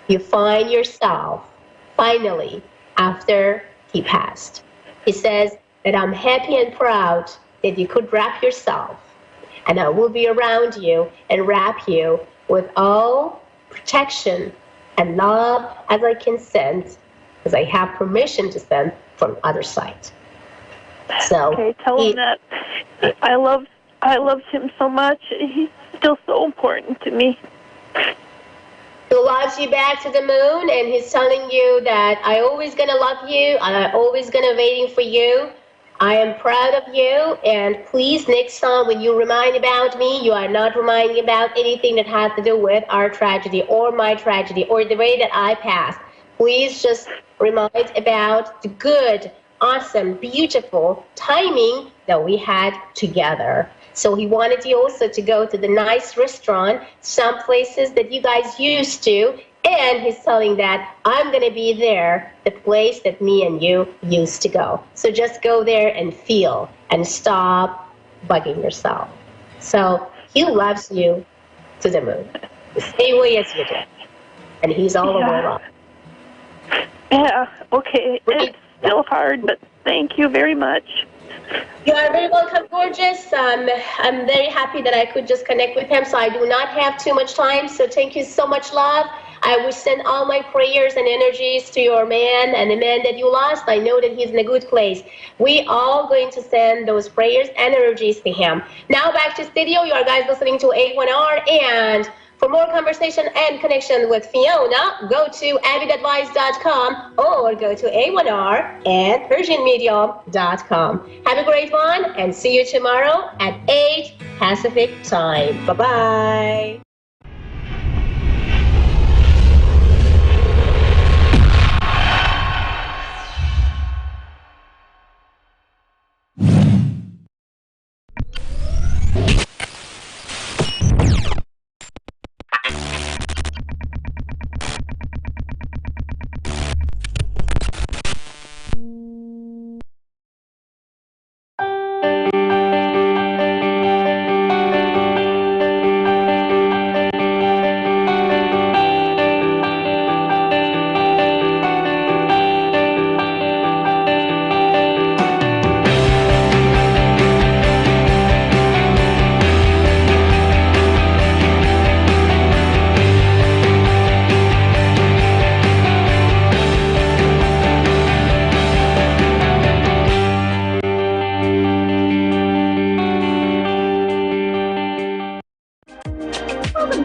you find yourself finally after he passed. He says that I'm happy and proud that you could wrap yourself, and I will be around you and wrap you with all protection and love as I can send, because I have permission to send from the other side. So okay, tell him that I loved him so much. He's still so important to me. He loves you back to the moon, and he's telling you that I always gonna love you, I'm always gonna waiting for you. I am proud of you, and please next time when you remind about me, you are not reminding about anything that has to do with our tragedy or my tragedy or the way that I passed. Please just remind about the good, awesome, beautiful timing that we had together. So he wanted you also to go to the nice restaurant, some places that you guys used to, and he's telling that I'm going to be there, the place that me and you used to go. So just go there and feel and stop bugging yourself. So he loves you to the moon, the same way as you do. And he's all over love. Yeah, okay. It's still hard, but Thank you very much. You are very welcome, gorgeous. I'm very happy that I could just connect with him, so I do not have too much time. So thank you so much, love. I will send all my prayers and energies to your man and the man that you lost. I know that he's in a good place. We all going to send those prayers and energies to him. Now back to studio. You are guys listening to A1R, and for more conversation and connection with Fiona, go to avidadvice.com or go to A1R and PersianMedium.com. Have a great one, and see you tomorrow at 8 Pacific time. Bye-bye.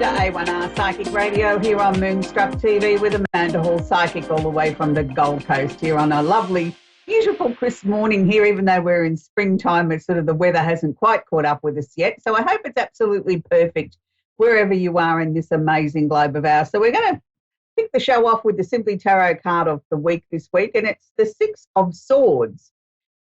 A1R Psychic Radio here on Moonstruck TV with Amanda Hall, Psychic, all the way from the Gold Coast here on a lovely, beautiful, crisp morning here, even though we're in springtime. It's sort of the weather hasn't quite caught up with us yet. So I hope it's absolutely perfect wherever you are in this amazing globe of ours. So we're going to kick the show off with the Simply Tarot card of the week this week, and it's the Six of Swords.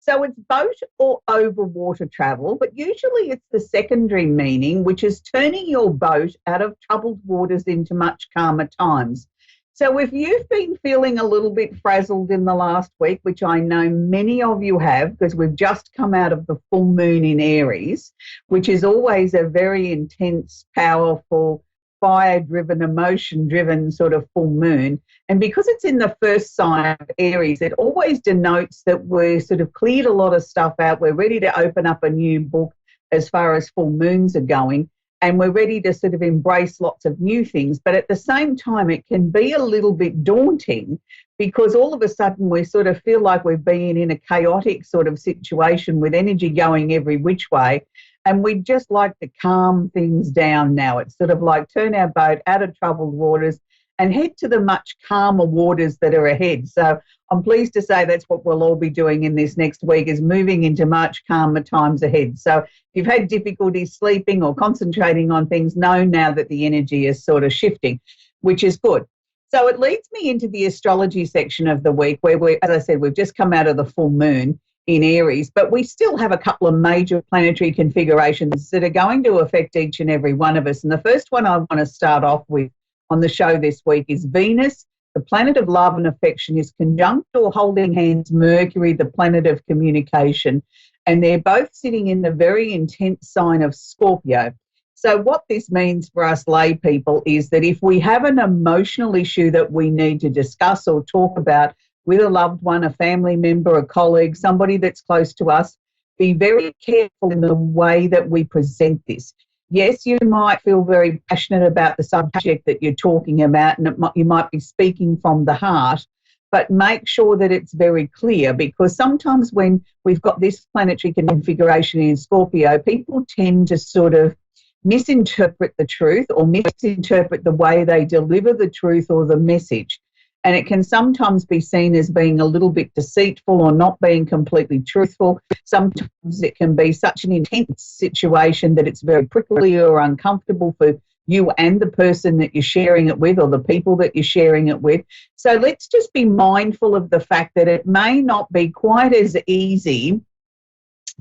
So it's boat or over water travel, but usually it's the secondary meaning, which is turning your boat out of troubled waters into much calmer times. So if you've been feeling a little bit frazzled in the last week, which I know many of you have, because we've just come out of the full moon in Aries, which is always a very intense, powerful, fire-driven, emotion-driven sort of full moon. And because it's in the first sign of Aries, it always denotes that we're sort of cleared a lot of stuff out. We're ready to open up a new book as far as full moons are going, and we're ready to sort of embrace lots of new things. But at the same time, it can be a little bit daunting because all of a sudden we sort of feel like we've been in a chaotic sort of situation with energy going every which way. And we'd just like to calm things down now. It's sort of like turn our boat out of troubled waters and head to the much calmer waters that are ahead. So I'm pleased to say that's what we'll all be doing in this next week, is moving into much calmer times ahead. So if you've had difficulty sleeping or concentrating on things, know now that the energy is sort of shifting, which is good. So it leads me into the astrology section of the week where as I said, we've just come out of the full moon in Aries, but we still have a couple of major planetary configurations that are going to affect each and every one of us. And the first one I want to start off with on the show this week is Venus, the planet of love and affection, is conjunct or holding hands Mercury, the planet of communication, and they're both sitting in the very intense sign of Scorpio. So what this means for us lay people is that if we have an emotional issue that we need to discuss or talk about with a loved one, a family member, a colleague, somebody that's close to us, be very careful in the way that we present this. Yes, you might feel very passionate about the subject that you're talking about, and you might be speaking from the heart, but make sure that it's very clear, because sometimes when we've got this planetary configuration in Scorpio, people tend to sort of misinterpret the truth or misinterpret the way they deliver the truth or the message. And it can sometimes be seen as being a little bit deceitful or not being completely truthful. Sometimes it can be such an intense situation that it's very prickly or uncomfortable for you and the person that you're sharing it with or the people that you're sharing it with. So let's just be mindful of the fact that it may not be quite as easy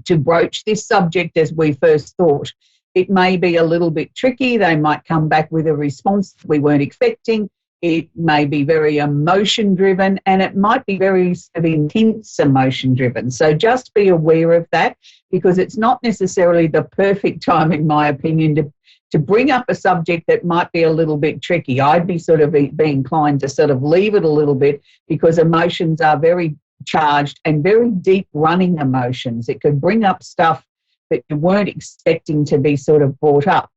to broach this subject as we first thought. It may be a little bit tricky. They might come back with a response we weren't expecting. It may be very emotion-driven, and it might be very sort of intense emotion-driven. So just be aware of that, because it's not necessarily the perfect time, in my opinion, to bring up a subject that might be a little bit tricky. I'd be sort of be inclined to sort of leave it a little bit, because emotions are very charged and very deep running emotions. It could bring up stuff that you weren't expecting to be sort of brought up.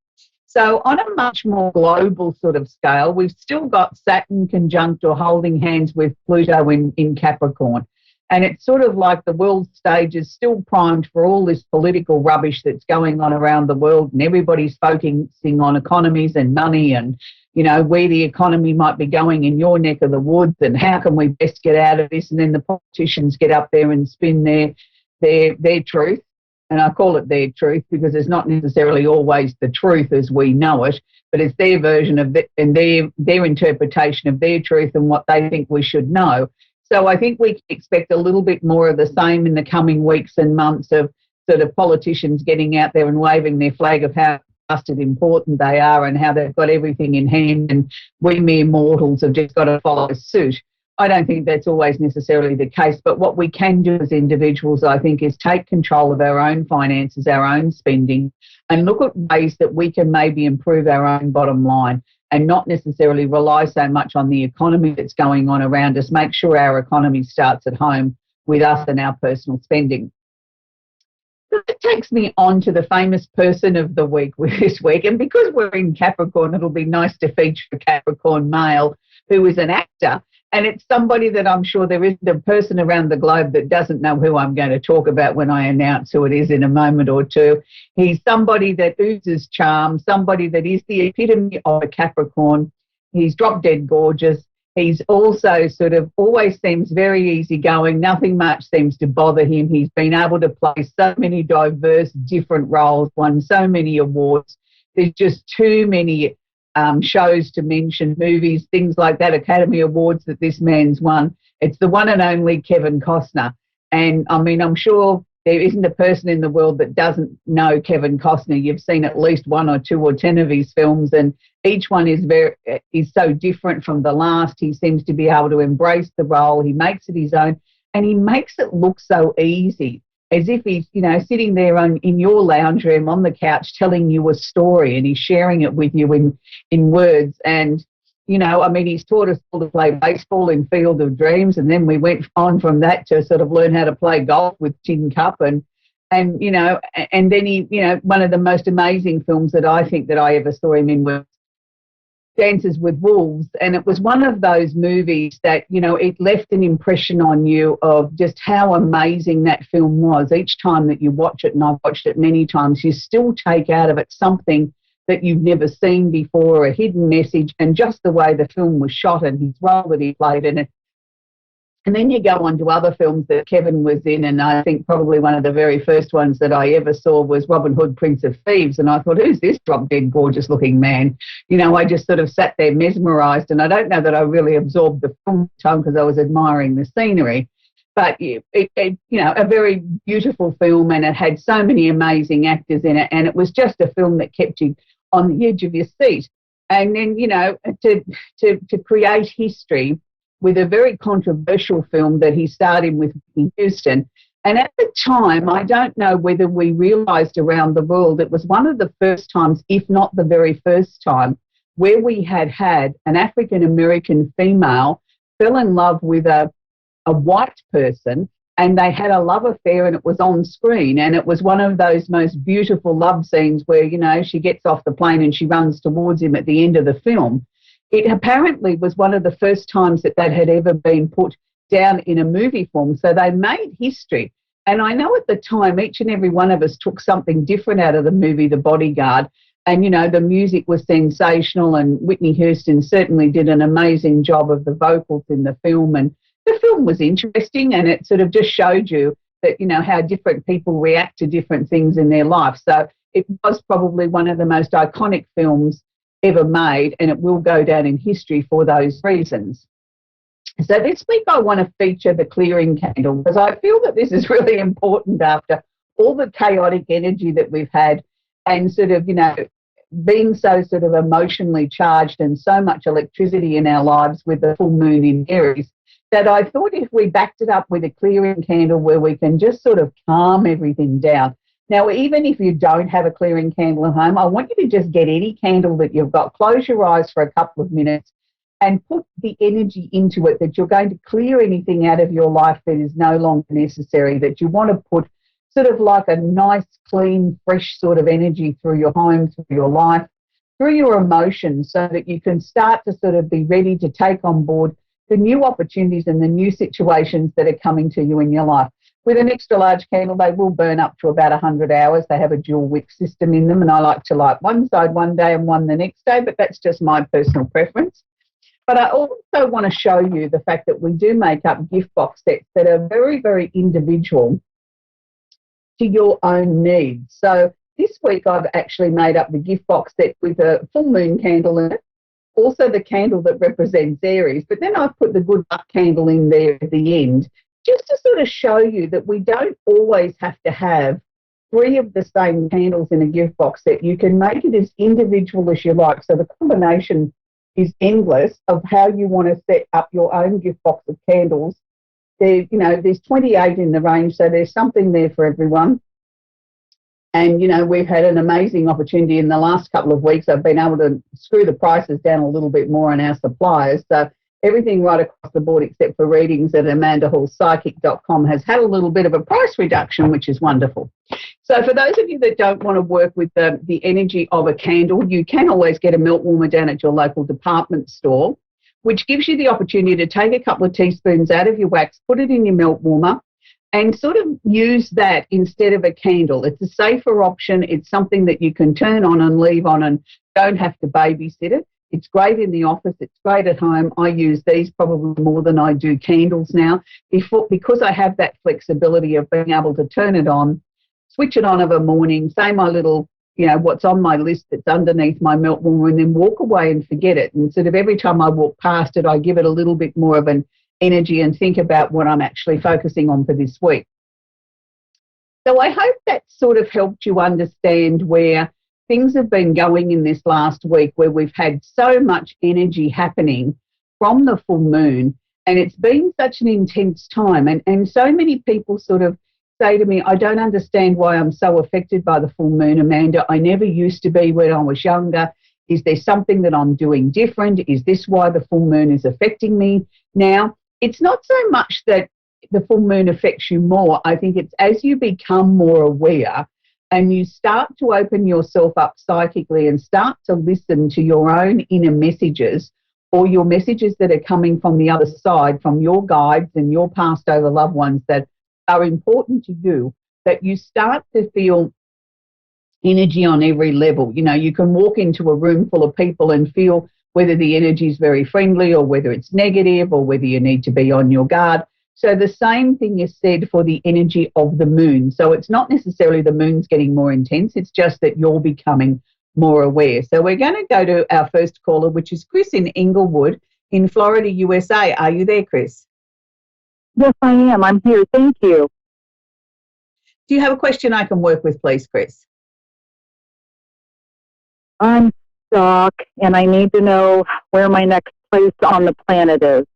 So on a much more global sort of scale, we've still got Saturn conjunct or holding hands with Pluto in Capricorn. And it's sort of like the world stage is still primed for all this political rubbish that's going on around the world, and everybody's focusing on economies and money and, you know, where the economy might be going in your neck of the woods and how can we best get out of this. And then the politicians get up there and spin their truth. And I call it their truth because it's not necessarily always the truth as we know it, but it's their version of it and their interpretation of their truth and what they think we should know. So I think we can expect a little bit more of the same in the coming weeks and months of sort of politicians getting out there and waving their flag of how bastard important they are and how they've got everything in hand and we mere mortals have just got to follow suit. I don't think that's always necessarily the case, but what we can do as individuals, I think, is take control of our own finances, our own spending, and look at ways that we can maybe improve our own bottom line and not necessarily rely so much on the economy that's going on around us. Make sure our economy starts at home with us and our personal spending. That takes me on to the famous person of the week this week. And because we're in Capricorn, it'll be nice to feature a Capricorn male who is an actor. And it's somebody that I'm sure there isn't a person around the globe that doesn't know who I'm going to talk about when I announce who it is in a moment or two. He's somebody that oozes charm, somebody that is the epitome of a Capricorn. He's drop dead gorgeous. He's also sort of always seems very easygoing. Nothing much seems to bother him. He's been able to play so many diverse, different roles, won so many awards. There's just too many shows to mention, movies, things like that, Academy Awards that this man's won. It's the one and only Kevin Costner. And I mean, I'm sure there isn't a person in the world that doesn't know Kevin Costner. You've seen at least 1 or 2 or 10 of his films, and each one is so different from the last. He seems to be able to embrace the role. He makes it his own, and he makes it look so easy, as if he's, you know, sitting there in your lounge room on the couch telling you a story, and he's sharing it with you in words. And, you know, I mean, he's taught us all to play baseball in Field of Dreams, and then we went on from that to sort of learn how to play golf with Tin Cup, and you know, and then he, you know, one of the most amazing films that I think that I ever saw him in was Dances with Wolves, and it was one of those movies that, you know, it left an impression on you of just how amazing that film was. Each time that you watch it, and I've watched it many times, you still take out of it something that you've never seen before, a hidden message, and just the way the film was shot and his role that he played in it. And then you go on to other films that Kevin was in, and I think probably one of the very first ones that I ever saw was Robin Hood, Prince of Thieves, and I thought, who's this drop-dead gorgeous-looking man? You know, I just sort of sat there mesmerised, and I don't know that I really absorbed the film time because I was admiring the scenery, but you know, a very beautiful film, and it had so many amazing actors in it, and it was just a film that kept you on the edge of your seat. And then, you know, to create history with a very controversial film that he starred in with Whitney Houston. And at the time, I don't know whether we realised around the world, it was one of the first times, if not the very first time, where we had an African-American female fell in love with a white person, and they had a love affair, and it was on screen. And it was one of those most beautiful love scenes where, you know, she gets off the plane and she runs towards him at the end of the film. It apparently was one of the first times that had ever been put down in a movie form. So they made history. And I know at the time, each and every one of us took something different out of the movie, The Bodyguard. And, you know, the music was sensational, and Whitney Houston certainly did an amazing job of the vocals in the film. And the film was interesting, and it sort of just showed you that, you know, how different people react to different things in their life. So it was probably one of the most iconic films ever made, and it will go down in history for those reasons. So this week I want to feature the clearing candle, because I feel that this is really important after all the chaotic energy that we've had, and sort of, you know, being so sort of emotionally charged and so much electricity in our lives with the full moon in Aries, that I thought if we backed it up with a clearing candle where we can just sort of calm everything down. Now, even if you don't have a clearing candle at home, I want you to just get any candle that you've got, close your eyes for a couple of minutes, and put the energy into it, that you're going to clear anything out of your life that is no longer necessary, that you want to put sort of like a nice, clean, fresh sort of energy through your home, through your life, through your emotions, so that you can start to sort of be ready to take on board the new opportunities and the new situations that are coming to you in your life. With an extra large candle, they will burn up to about 100 hours. They have a dual wick system in them, and I like to light one side one day and one the next day, but that's just my personal preference. But I also want to show you the fact that we do make up gift box sets that are very, very individual to your own needs. So this week I've actually made up the gift box set with a full moon candle in it, also the candle that represents Aries, but then I've put the good luck candle in there at the end, just to sort of show you that we don't always have to have 3 of the same candles in a gift box set. You can make it as individual as you like. So the combination is endless of how you want to set up your own gift box of candles. There, you know, there's 28 in the range, so there's something there for everyone. And, you know, we've had an amazing opportunity in the last couple of weeks. I've been able to screw the prices down a little bit more on our suppliers. So everything right across the board except for readings at amandahallpsychic.com has had a little bit of a price reduction, which is wonderful. So for those of you that don't want to work with the energy of a candle, you can always get a melt warmer down at your local department store, which gives you the opportunity to take a couple of teaspoons out of your wax, put it in your melt warmer, and sort of use that instead of a candle. It's a safer option. It's something that you can turn on and leave on and don't have to babysit it. It's great in the office. It's great at home. I use these probably more than I do candles now, because I have that flexibility of being able to turn it on, switch it on of a morning, say my little, you know, what's on my list that's underneath my melt warmer, and then walk away and forget it. And sort of every time I walk past it, I give it a little bit more of an energy and think about what I'm actually focusing on for this week. So I hope that sort of helped you understand where things have been going in this last week, where we've had so much energy happening from the full moon, and it's been such an intense time. And so many people sort of say to me, I don't understand why I'm so affected by the full moon, Amanda. I never used to be when I was younger. Is there something that I'm doing different? Is this why the full moon is affecting me now? It's not so much that the full moon affects you more. I think it's as you become more aware and you start to open yourself up psychically and start to listen to your own inner messages, or your messages that are coming from the other side, from your guides and your passed over loved ones that are important to you, that you start to feel energy on every level. You know, you can walk into a room full of people and feel whether the energy is very friendly or whether it's negative or whether you need to be on your guard. So the same thing is said for the energy of the moon. So it's not necessarily the moon's getting more intense. It's just that you're becoming more aware. So we're going to go to our first caller, which is Chris in Inglewood in Florida, USA. Are you there, Chris? Yes, I am. I'm here. Thank you. Do you have a question I can work with, please, Chris? I'm stuck, and I need to know where my next place on the planet is.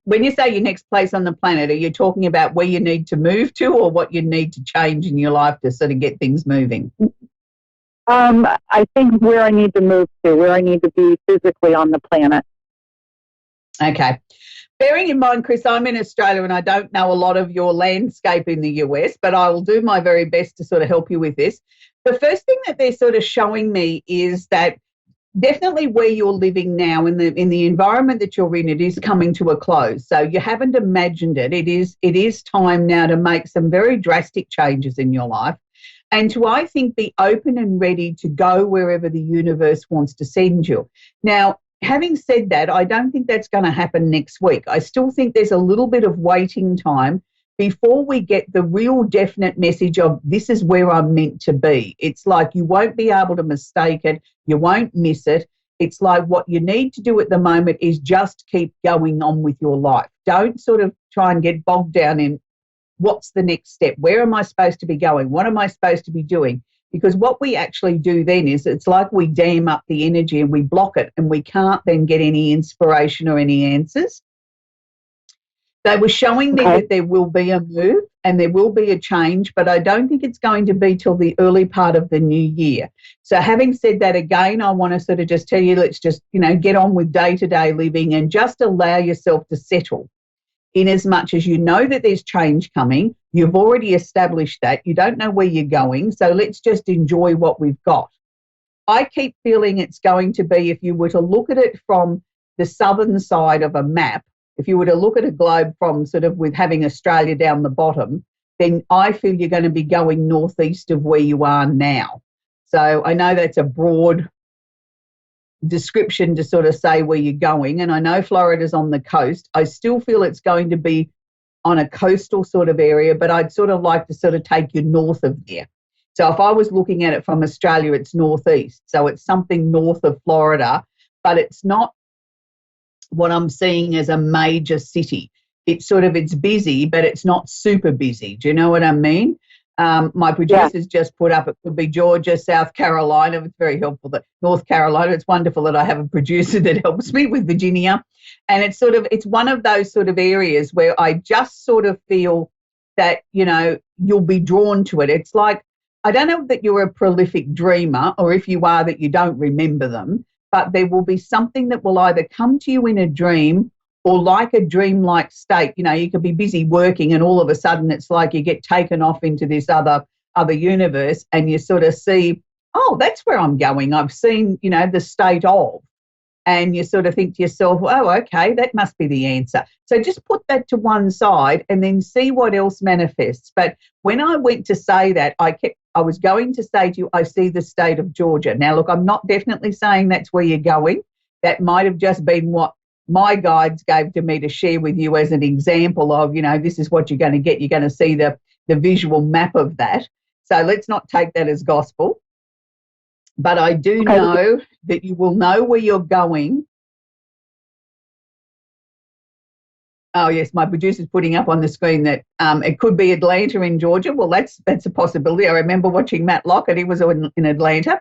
When you say your next place on the planet, are you talking about where you need to move to, or what you need to change in your life to sort of get things moving? I think where I need to move to, where I need to be physically on the planet. Okay. Bearing in mind, Chris, I'm in Australia and I don't know a lot of your landscape in the US, but I will do my very best to sort of help you with this. The first thing that they're sort of showing me is that definitely where you're living now, in the environment that you're in, it is coming to a close. So you haven't imagined it. It is time now to make some very drastic changes in your life, and to, I think, be open and ready to go wherever the universe wants to send you. Now, having said that, I don't think that's going to happen next week. I still think there's a little bit of waiting time before we get the real definite message of this is where I'm meant to be. It's like you won't be able to mistake it. You won't miss it. It's like what you need to do at the moment is just keep going on with your life. Don't sort of try and get bogged down in what's the next step? Where am I supposed to be going? What am I supposed to be doing? Because what we actually do then is it's like we dam up the energy and we block it, and we can't then get any inspiration or any answers. They were showing me that there will be a move and there will be a change, but I don't think it's going to be till the early part of the new year. So having said that, again, I want to sort of just tell you, let's just, get on with day-to-day living and just allow yourself to settle. In as much as you know that there's change coming, you've already established that, you don't know where you're going, so let's just enjoy what we've got. I keep feeling it's going to be, if you were to look at it from the southern side of a map, if you were to look at a globe from sort of with having Australia down the bottom, then I feel you're going to be going northeast of where you are now. So I know that's a broad description to sort of say where you're going, and I know Florida's on the coast. I still feel it's going to be on a coastal sort of area, but I'd sort of like to sort of take you north of there. So if I was looking at it from Australia, it's northeast. So it's something north of Florida, but it's not what I'm seeing as a major city. It's busy, but it's not super busy. Do you know what I mean? My producers just put up, it could be Georgia, South Carolina. It's very helpful that North Carolina. It's wonderful that I have a producer that helps me with Virginia. And it's one of those sort of areas where I just sort of feel that, you'll be drawn to it. It's like, I don't know that you're a prolific dreamer, or if you are, that you don't remember them, but there will be something that will either come to you in a dream or like a dreamlike state. You could be busy working and all of a sudden it's like you get taken off into this other universe and you sort of see, oh, that's where I'm going. I've seen, the state of, and you sort of think to yourself, oh, okay, that must be the answer. So just put that to one side and then see what else manifests. But when I went to say that, I was going to say to you, I see the state of Georgia. Now, look, I'm not definitely saying that's where you're going. That might have just been what my guides gave to me to share with you as an example of, this is what you're going to get. You're going to see the visual map of that. So let's not take that as gospel. But I do know that you will know where you're going. Oh, yes, my producer's putting up on the screen that it could be Atlanta in Georgia. Well, that's a possibility. I remember watching Matt Lockett. He was in Atlanta.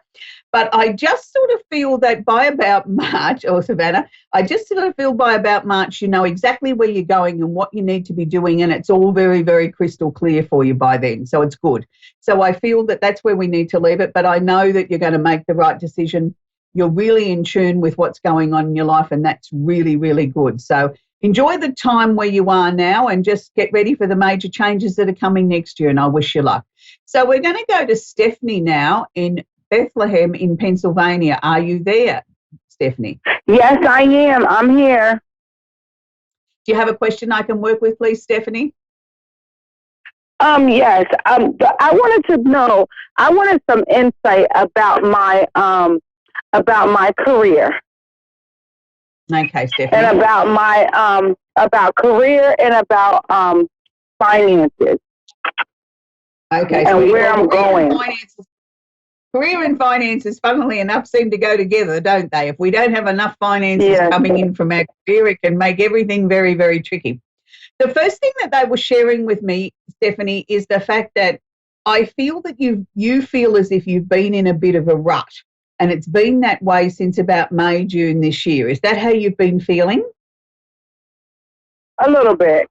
But I just sort of feel that by about March, or Savannah, I just sort of feel by about March you know exactly where you're going and what you need to be doing, and it's all very, very crystal clear for you by then. So it's good. So I feel that that's where we need to leave it, but I know that you're going to make the right decision. You're really in tune with what's going on in your life, and that's really, really good. So enjoy the time where you are now and just get ready for the major changes that are coming next year, and I wish you luck. So we're going to go to Stephanie now in Bethlehem in Pennsylvania. Are you there, Stephanie? Yes, I am. I'm here. Do you have a question I can work with, please, Stephanie? Yes. I wanted to know. I wanted some insight about my career. Okay, Stephanie. And about my about career and about finances. Okay, and so where I'm going. Career and finances, funnily enough, seem to go together, don't they? If we don't have enough finances coming in from our career, it can make everything very, very tricky. The first thing that they were sharing with me, Stephanie, is the fact that I feel that you feel as if you've been in a bit of a rut, and it's been that way since about May, June this year. Is that how you've been feeling? A little bit.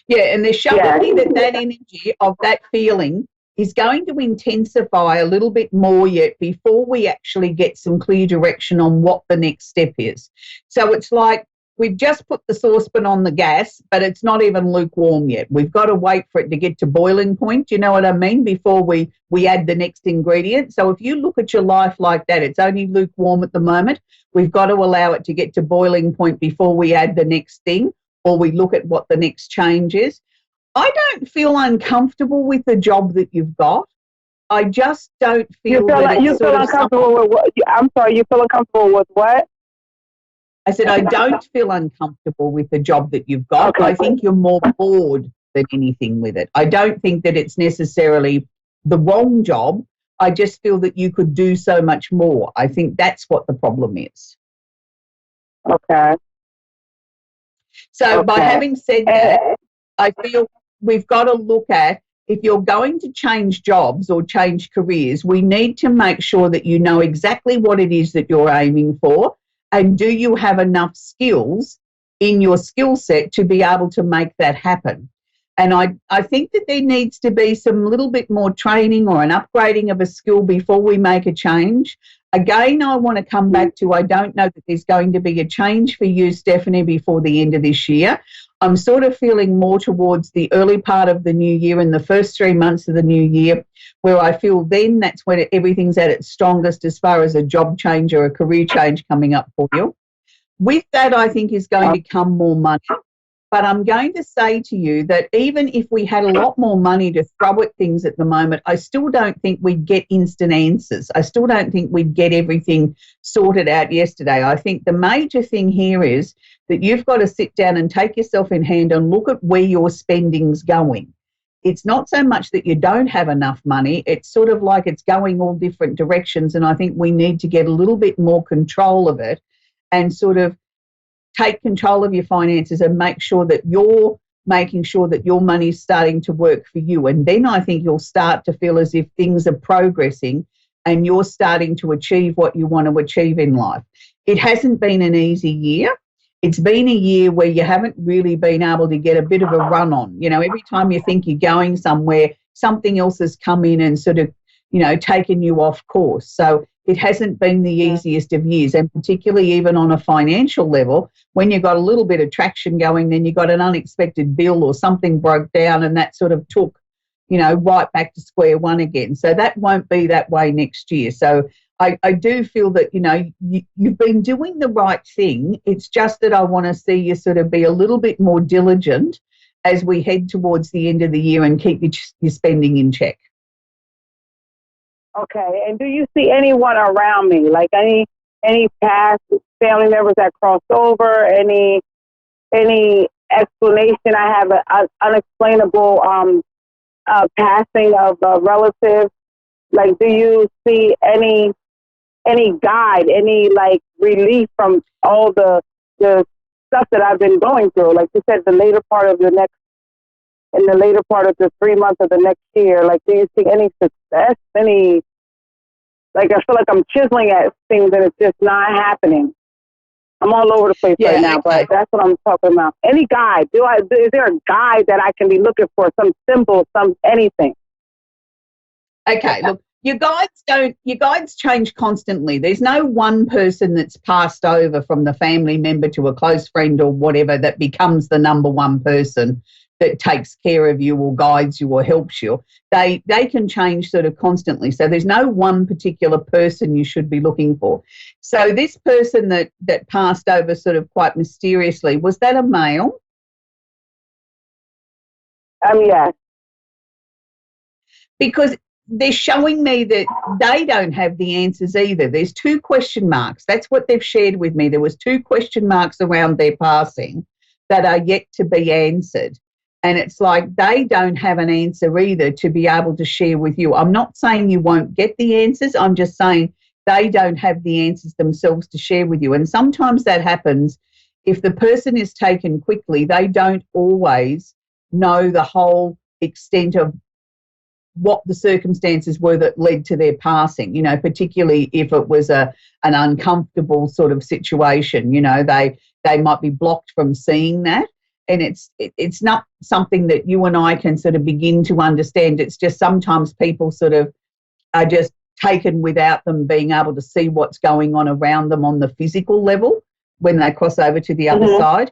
Yeah, and they're showing me that energy of that feeling is going to intensify a little bit more yet before we actually get some clear direction on what the next step is. So it's like we've just put the saucepan on the gas, but it's not even lukewarm yet. We've got to wait for it to get to boiling point, you know what I mean, before we add the next ingredient. So if you look at your life like that, it's only lukewarm at the moment. We've got to allow it to get to boiling point before we add the next thing, or we look at what the next change is. I don't feel uncomfortable with the job that you've got. I just don't feel you feel uncomfortable with what? I'm sorry, you feel uncomfortable with what? I said I don't feel uncomfortable with the job that you've got. Okay. I think you're more bored than anything with it. I don't think that it's necessarily the wrong job. I just feel that you could do so much more. I think that's what the problem is. Okay. So by having said that, I feel we've got to look at, if you're going to change jobs or change careers, we need to make sure that you know exactly what it is that you're aiming for, and do you have enough skills in your skill set to be able to make that happen. And I think that there needs to be some little bit more training or an upgrading of a skill before we make a change. Again, I want to come back to, I don't know that there's going to be a change for you, Stephanie, before the end of this year. I'm sort of feeling more towards the early part of the new year and the first 3 months of the new year, where I feel then that's when everything's at its strongest as far as a job change or a career change coming up for you. With that, I think is going to come more money. But I'm going to say to you that even if we had a lot more money to throw at things at the moment, I still don't think we'd get instant answers. I still don't think we'd get everything sorted out yesterday. I think the major thing here is that you've got to sit down and take yourself in hand and look at where your spending's going. It's not so much that you don't have enough money. It's sort of like it's going all different directions, and I think we need to get a little bit more control of it and sort of take control of your finances and make sure that you're making sure that your money's starting to work for you. And then I think you'll start to feel as if things are progressing and you're starting to achieve what you want to achieve in life. It hasn't been an easy year. It's been a year where you haven't really been able to get a bit of a run on. You know, every time you think you're going somewhere, something else has come in and sort of, you know, taken you off course. So it hasn't been the easiest of years, and particularly even on a financial level, when you've got a little bit of traction going, then you got an unexpected bill or something broke down and that sort of took, you know, right back to square one again. So that won't be that way next year. So I do feel that, you know, you've been doing the right thing. It's just that I want to see you sort of be a little bit more diligent as we head towards the end of the year and keep your spending in check. Okay, and do you see anyone around me, like any past family members that crossed over, any explanation? I have an unexplainable passing of a relative. Like, do you see any guide, any like relief from all the stuff that I've been going through? Like you said, in the later part of the 3 months of the next year, like, do you see any success? Like, I feel like I'm chiseling at things and it's just not happening. I'm all over the place right now, but that's what I'm talking about. Any guide? Is there a guide that I can be looking for? Some symbol, anything? Okay, look, your guides change constantly. There's no one person that's passed over from the family member to a close friend or whatever that becomes the number one person that takes care of you or guides you or helps you. They can change sort of constantly. So there's no one particular person you should be looking for. So this person that passed over sort of quite mysteriously, was that a male? Yes. Because they're showing me that they don't have the answers either. There's 2 question marks. That's what they've shared with me. There was 2 question marks around their passing that are yet to be answered. And it's like they don't have an answer either to be able to share with you. I'm not saying you won't get the answers. I'm just saying they don't have the answers themselves to share with you. And sometimes that happens if the person is taken quickly. They don't always know the whole extent of what the circumstances were that led to their passing, you know, particularly if it was an uncomfortable sort of situation. You know, they might be blocked from seeing that. And it's not something that you and I can sort of begin to understand. It's just sometimes people sort of are just taken without them being able to see what's going on around them on the physical level when they cross over to the other side.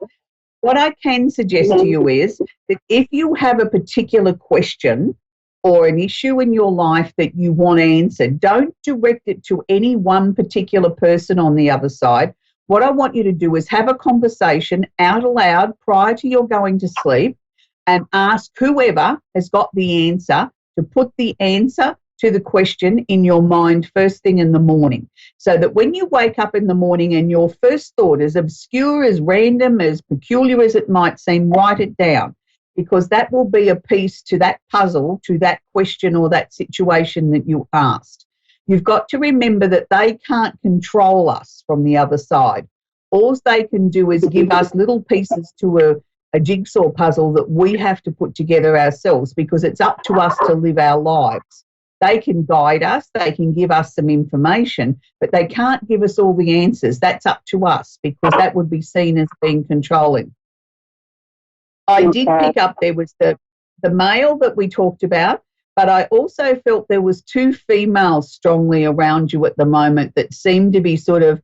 What I can suggest to you is that if you have a particular question or an issue in your life that you want answered, don't direct it to any one particular person on the other side. What I want you to do is have a conversation out aloud prior to your going to sleep and ask whoever has got the answer to put the answer to the question in your mind first thing in the morning, so that when you wake up in the morning and your first thought, as obscure, as random, as peculiar as it might seem, write it down, because that will be a piece to that puzzle, to that question or that situation that you asked. You've got to remember that they can't control us from the other side. All they can do is give us little pieces to a jigsaw puzzle that we have to put together ourselves, because it's up to us to live our lives. They can guide us, they can give us some information, but they can't give us all the answers. That's up to us, because that would be seen as being controlling. I did pick up there was the male that we talked about, but I also felt there was 2 females strongly around you at the moment that seemed to be sort of,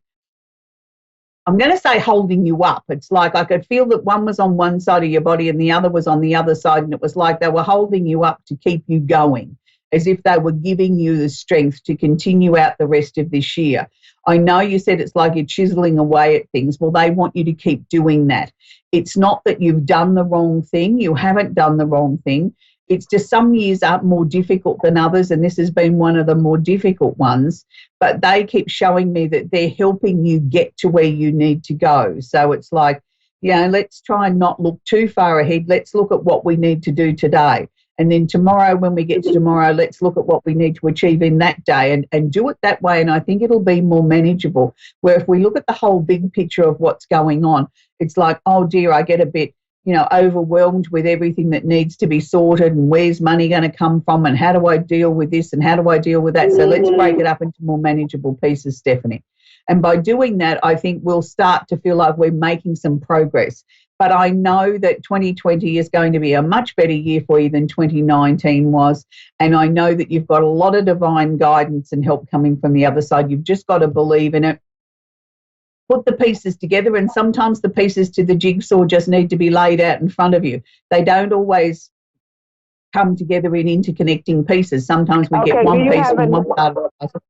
I'm going to say, holding you up. It's like I could feel that one was on one side of your body and the other was on the other side, and it was like they were holding you up to keep you going, as if they were giving you the strength to continue out the rest of this year. I know you said it's like you're chiseling away at things. Well, they want you to keep doing that. It's not that you've done the wrong thing. You haven't done the wrong thing. It's just some years are more difficult than others, and this has been one of the more difficult ones. But they keep showing me that they're helping you get to where you need to go. So it's like, let's try and not look too far ahead. Let's look at what we need to do today. And then tomorrow, when we get to tomorrow, let's look at what we need to achieve in that day and do it that way. And I think it'll be more manageable, where if we look at the whole big picture of what's going on, it's like, oh dear, I get a bit, overwhelmed with everything that needs to be sorted, and where's money going to come from, and how do I deal with this, and how do I deal with that? So let's break it up into more manageable pieces, Stephanie. And by doing that, I think we'll start to feel like we're making some progress. But I know that 2020 is going to be a much better year for you than 2019 was. And I know that you've got a lot of divine guidance and help coming from the other side. You've just got to believe in it. Put the pieces together, and sometimes the pieces to the jigsaw just need to be laid out in front of you. They don't always come together in interconnecting pieces. Sometimes we get one piece from one part of the puzzle.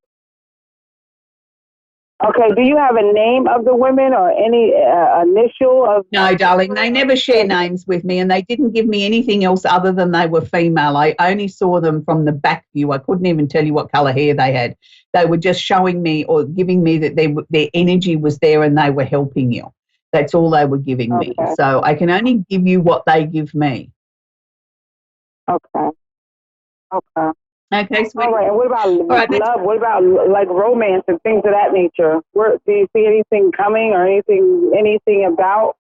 Okay, do you have a name of the women or any initial of? No, darling, they never share names with me, and they didn't give me anything else other than they were female. I only saw them from the back view. I couldn't even tell you what colour hair they had. They were just showing me or giving me that their energy was there and they were helping you. That's all they were giving me. So I can only give you what they give me. Okay. Okay, sweetie. All right. And what about love? What about like romance and things of that nature? Do you see anything coming or anything about?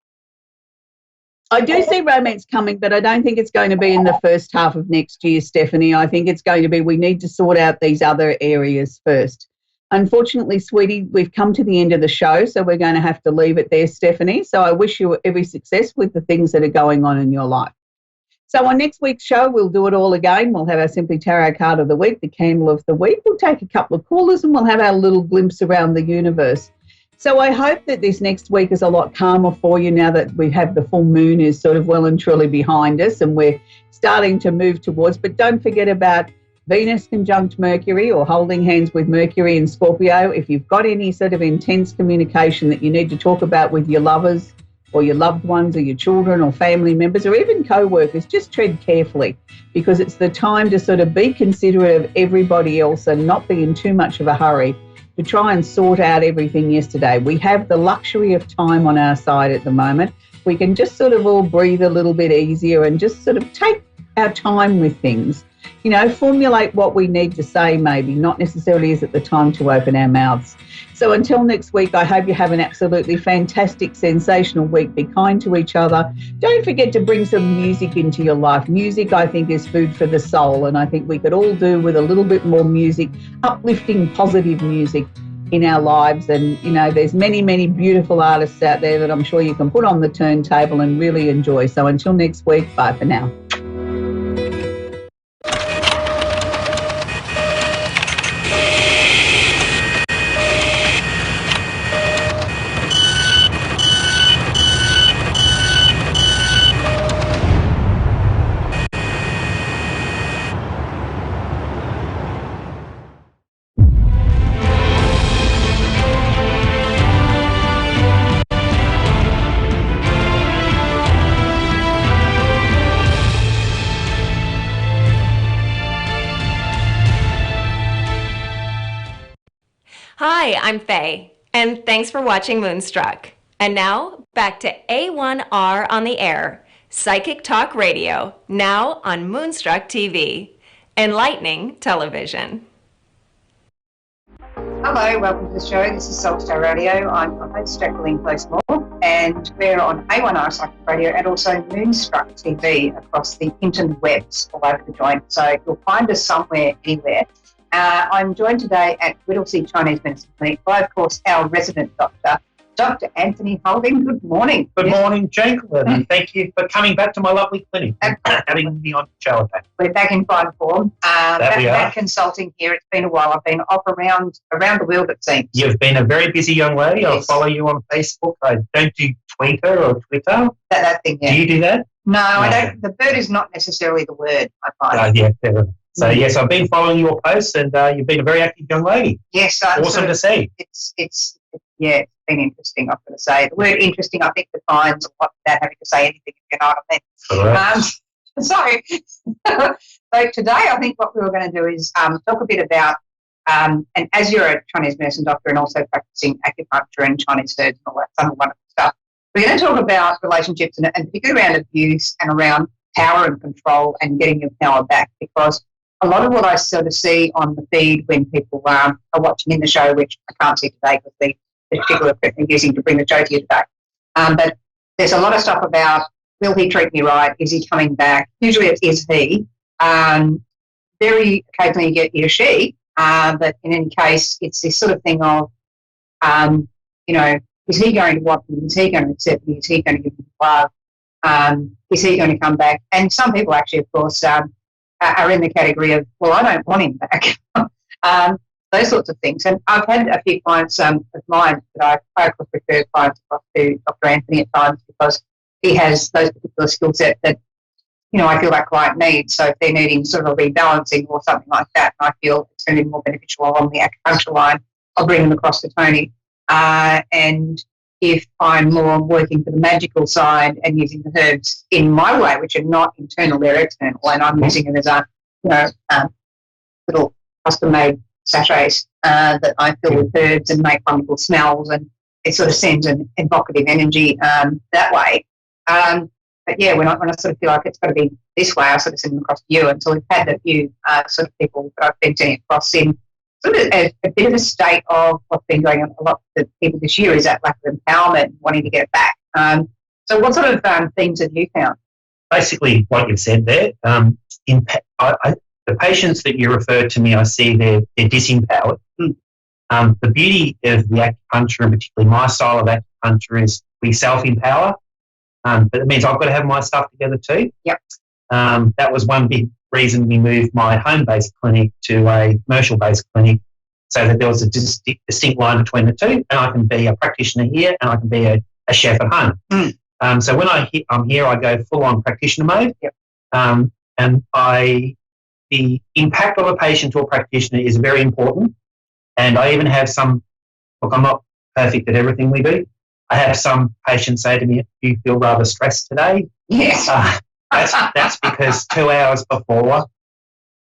I do see romance coming, but I don't think it's going to be in the first half of next year, Stephanie. I think it's going to be, we need to sort out these other areas first. Unfortunately, sweetie, we've come to the end of the show, so we're going to have to leave it there, Stephanie. So I wish you every success with the things that are going on in your life. So on next week's show, we'll do it all again. We'll have our Simply Tarot card of the week, the candle of the week. We'll take a couple of callers and we'll have our little glimpse around the universe. So I hope that this next week is a lot calmer for you now that we have the full moon is sort of well and truly behind us and we're starting to move towards. But don't forget about Venus conjunct Mercury or holding hands with Mercury and Scorpio. If you've got any sort of intense communication that you need to talk about with your lovers or your loved ones or your children or family members or even co-workers, just tread carefully, because it's the time to sort of be considerate of everybody else and not be in too much of a hurry to try and sort out everything yesterday. We have the luxury of time on our side at the moment. We can just sort of all breathe a little bit easier and just sort of take our time with things. You know, formulate what we need to say maybe, not necessarily is it the time to open our mouths. So until next week, I hope you have an absolutely fantastic, sensational week. Be kind to each other. Don't forget to bring some music into your life. Music, I think, is food for the soul, and I think we could all do with a little bit more music, uplifting, positive music in our lives. And, you know, there's many, many beautiful artists out there that I'm sure you can put on the turntable and really enjoy. So until next week, bye for now. Hi, I'm Faye, and thanks for watching Moonstruck. And now, back to A1R on the air, Psychic Talk Radio, now on Moonstruck TV, enlightening television. Hello, welcome to the show. This is Soulstar Radio. I'm host Jacqueline Close-Moore, and we're on A1R Psychic Radio and also Moonstruck TV across the interwebs all over the joint. So you'll find us somewhere, anywhere. I'm joined today at Whittlesea Chinese Medicine Clinic by, of course, our resident doctor, Dr. Anthony Holding. Good morning. Good morning, Jacqueline, and thank you for coming back to my lovely clinic and having me on the show again. We're back in fine form. Back consulting here. It's been a while. I've been off around the world, it seems. You've been a very busy young lady. Yes. I follow you on Facebook. I don't do Twitter. That thing, yeah. Do you do that? No, I don't. The bird is not necessarily the word, I find. Yeah, fair enough. So, yes, I've been following your posts, and you've been a very active young lady. Yes. Awesome to see. It's been interesting, I've got to say. The word interesting, I think, defines a lot without having to say anything, if you know what I mean. So today I think what we were going to do is talk a bit about, and as you're a Chinese medicine doctor and also practicing acupuncture and Chinese herbs and all that some wonderful stuff, we're going to talk about relationships and particularly around abuse and around power and control and getting your power back, because a lot of what I sort of see on the feed when people are watching in the show, which I can't see today because the particular equipment using to bring the show to you today. But there's a lot of stuff about, will he treat me right? Is he coming back? Usually it is he. Very occasionally you get he or she, but in any case, it's this sort of thing of, is he going to want me? Is he going to accept me? Is he going to give me love? Is he going to come back? And some people actually, of course, are in the category of, well, I don't want him back. Those sorts of things. And I've had a few clients of mine that I of course refer clients across to Dr. Anthony at times because he has those particular skill set that, I feel that client needs. So if they're needing sort of a rebalancing or something like that, and I feel it's going to be more beneficial along the acupuncture line, I'll bring them across to Tony. And if I'm more working for the magical side and using the herbs in my way, which are not internal, they're external, and I'm using them as a little custom-made sachets that I fill with herbs and make wonderful smells, and it sort of sends an evocative energy that way. But yeah, when I sort of feel like it's got to be this way, I sort of send them across to you. And so we've had a few sort of people that I've been sending across in sort of a bit of a state of what's been going on a lot with people this year is that lack of empowerment, wanting to get it back. So what sort of things have you found? Basically what you've said there. The patients that you refer to me, I see they're disempowered. The beauty of the acupuncture, and particularly my style of acupuncture, is we self-empower, but it means I've got to have my stuff together too. Yep. That was one big reason we moved my home-based clinic to a commercial-based clinic, so that there was a distinct line between the two, and I can be a practitioner here and I can be a chef at home. So when I'm here, I go full-on practitioner mode. Yep. And the impact of a patient or practitioner is very important. And I even have I'm not perfect at everything we do. I have some patients say to me, do you feel rather stressed today? Yes. That's because 2 hours before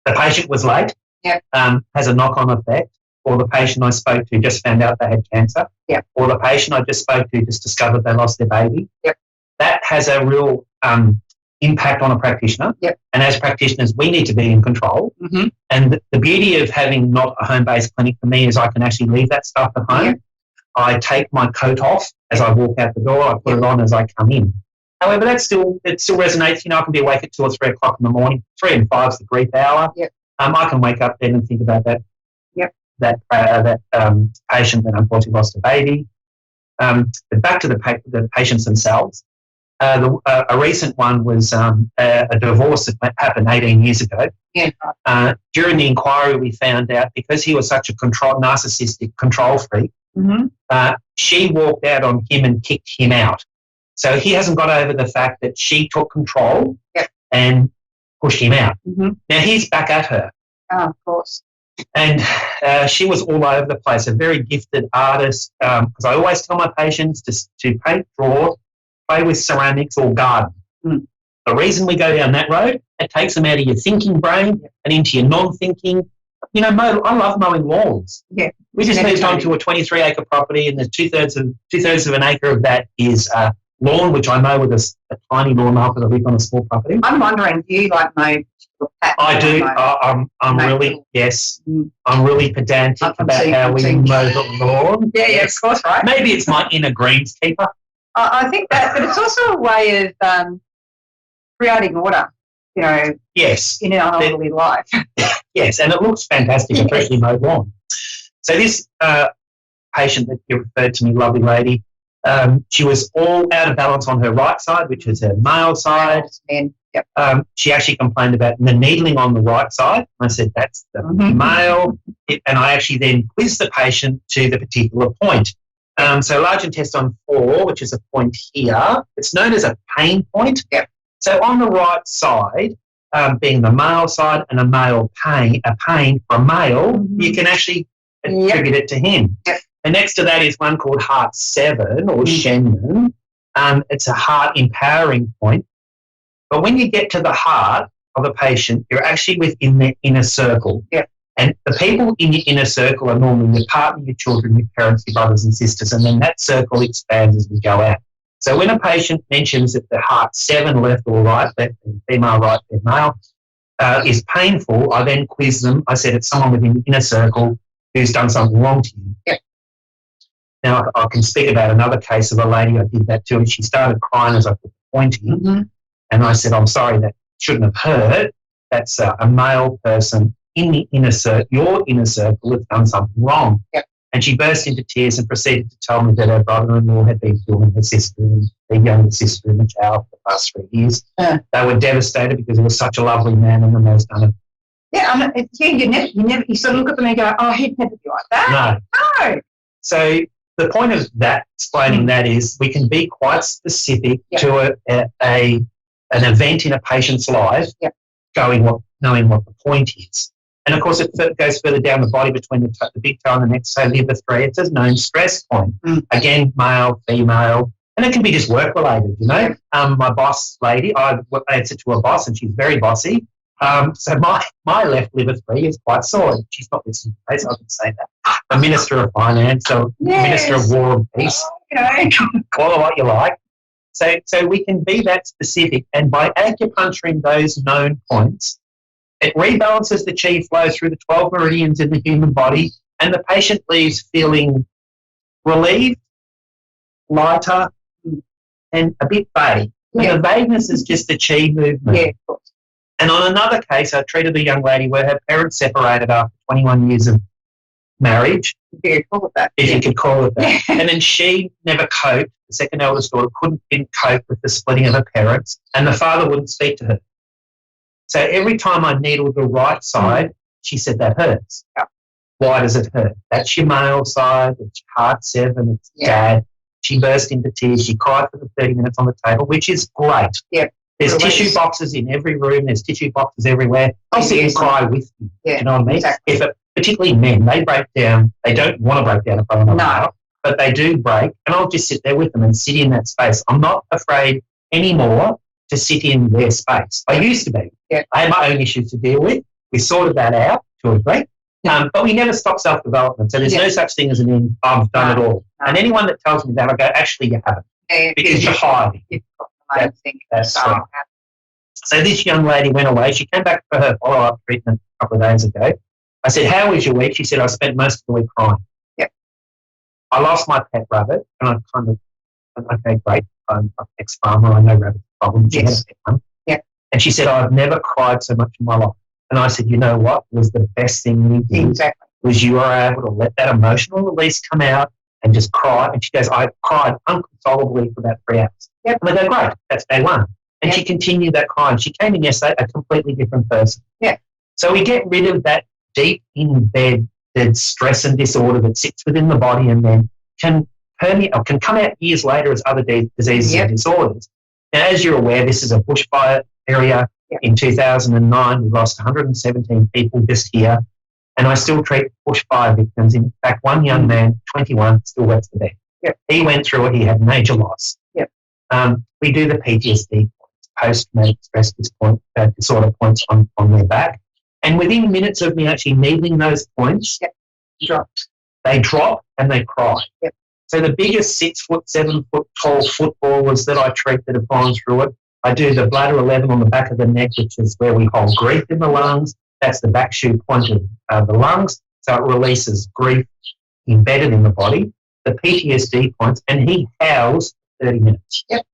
the patient was late. Yep. Has a knock-on effect. Or the patient I spoke to just found out they had cancer. Yep. Or the patient I just spoke to just discovered they lost their baby. Yep. That has a real impact on a practitioner. Yep. And as practitioners, we need to be in control. Mm-hmm. And the beauty of having not a home-based clinic for me is I can actually leave that stuff at home. Yep. I take my coat off as I walk out the door. I put it on as I come in. However, it still resonates. I can be awake at 2 or 3 o'clock in the morning. 3 and 5 is the grief hour. Yep. I can wake up then and think about that. Yep. That patient that unfortunately lost a baby. But back to the patients themselves. A recent one was a divorce that happened 18 years ago. Yeah. During the inquiry, we found out because he was such a narcissistic control freak, she walked out on him and kicked him out. So he hasn't got over the fact that she took control and pushed him out. Mm-hmm. Now he's back at her. Oh, of course. And she was all over the place, a very gifted artist, because I always tell my patients to paint, draw, play with ceramics or garden. The reason we go down that road, it takes them out of your thinking brain and into your non-thinking. I love mowing lawns. Yeah. We just moved on to a 23-acre property, and the two-thirds of an acre of that is lawn, which I mow with a tiny lawnmower because I live on a small property. I'm wondering, do you like mow? I do. I'm really, yes, I'm really pedantic about how we mow the lawn. Yeah, of course, right. Maybe it's my inner greenskeeper. I think that, but it's also a way of creating order, yes, in our daily life. Yes, and it looks fantastic, a freshly mowed lawn. So this patient that you referred to me, lovely lady, she was all out of balance on her right side, which is her male side. She actually complained about the needling on the right side. I said, that's the male. And I actually then quizzed the patient to the particular point. So large intestine 4, which is a point here, it's known as a pain point. So on the right side, being the male side and a pain for a male, you can actually attribute it to him. And next to that is one called heart 7 or Shenman. It's a heart empowering point. But when you get to the heart of a patient, you're actually within their inner circle. And the people in your inner circle are normally your partner, your children, your parents, your brothers and sisters, and then that circle expands as we go out. So when a patient mentions that the heart 7, left or right, female, right, male, is painful, I then quiz them. I said, it's someone within the inner circle who's done something wrong to you. Now, I can speak about another case of a lady I did that to, and she started crying as I put the point in. And I said, I'm sorry, that shouldn't have hurt. That's a male person in the inner circle, your inner circle, has done something wrong. And she burst into tears and proceeded to tell me that her brother-in-law had been filming her sister and their younger sister in the shower for the past 3 years. They were devastated because he was such a lovely man and the most done it. You sort of look at them and go, oh, he'd never be like that. No. So the point of that, explaining that, is we can be quite specific to an event in a patient's life, knowing what the point is. And, of course, it goes further down the body between the big toe and the next, so liver 3. It's a known stress point. Again, male, female, and it can be just work-related, My boss lady, I answer to a boss, and she's very bossy. So my left liver 3 is quite sore. She's not listening to me, so I can say that. A Minister of Finance or Minister of War and Peace, call it what you like. So we can be that specific, and by acupuncturing those known points, it rebalances the chi flow through the 12 meridians in the human body, and the patient leaves feeling relieved, lighter, and a bit vague. The vagueness is just the chi movement. And on another case, I treated a young lady where her parents separated after 21 years of marriage. If you could call it that. And then she never coped. The second eldest daughter didn't cope with the splitting of her parents, and the father wouldn't speak to her. So every time I needled the right side, she said, that hurts. Why does it hurt? That's your male side, it's heart 7, it's dad. She burst into tears. She cried for the 30 minutes on the table, which is great. There's tissue boxes in every room. There's tissue boxes everywhere. I'll sit and cry with you. You know what I mean? Exactly. Particularly men, they break down. They don't want to break down in front of another male, but they do break, and I'll just sit there with them and sit in that space. I'm not afraid anymore to sit in their space. I used to be. I had my own issues to deal with. We sorted that out to a degree, but we never stop self-development. So there's no such thing as I've done it all. And anyone that tells me that, I go, actually, you haven't, because you're hiding. So this young lady went away. She came back for her follow-up treatment a couple of days ago. I said, how was your week? She said, I spent most of the week crying. I lost my pet rabbit, and I kind of went, okay, great. I'm an ex-farmer. I know rabbits are problems. She had a pet one. And she said, I've never cried so much in my life. And I said, you know what was the best thing you did? Was you were able to let that emotional release come out and just cry. And she goes, I cried uncontrollably for about 3 hours. And I go, great, that's day one. And she continued that crying. She came in yesterday a completely different person. So we get rid of that deep embedded stress and disorder that sits within the body and then can come out years later as other diseases and disorders. Now, as you're aware, this is a bushfire area. In 2009, we lost 117 people just here, and I still treat bushfire victims. In fact, one young man, 21, still wets the bed. He went through it. He had major loss. We do the PTSD points, post-traumatic stress disorder points on their back. And within minutes of me actually needling those points, they drop and they cry. So the biggest 6 foot, 7 foot tall footballers that I treat that have gone through it, I do the bladder 11 on the back of the neck, which is where we hold grief in the lungs. That's the back shoe point of the lungs. So it releases grief embedded in the body. The PTSD points, and he howls 30 minutes. Yep.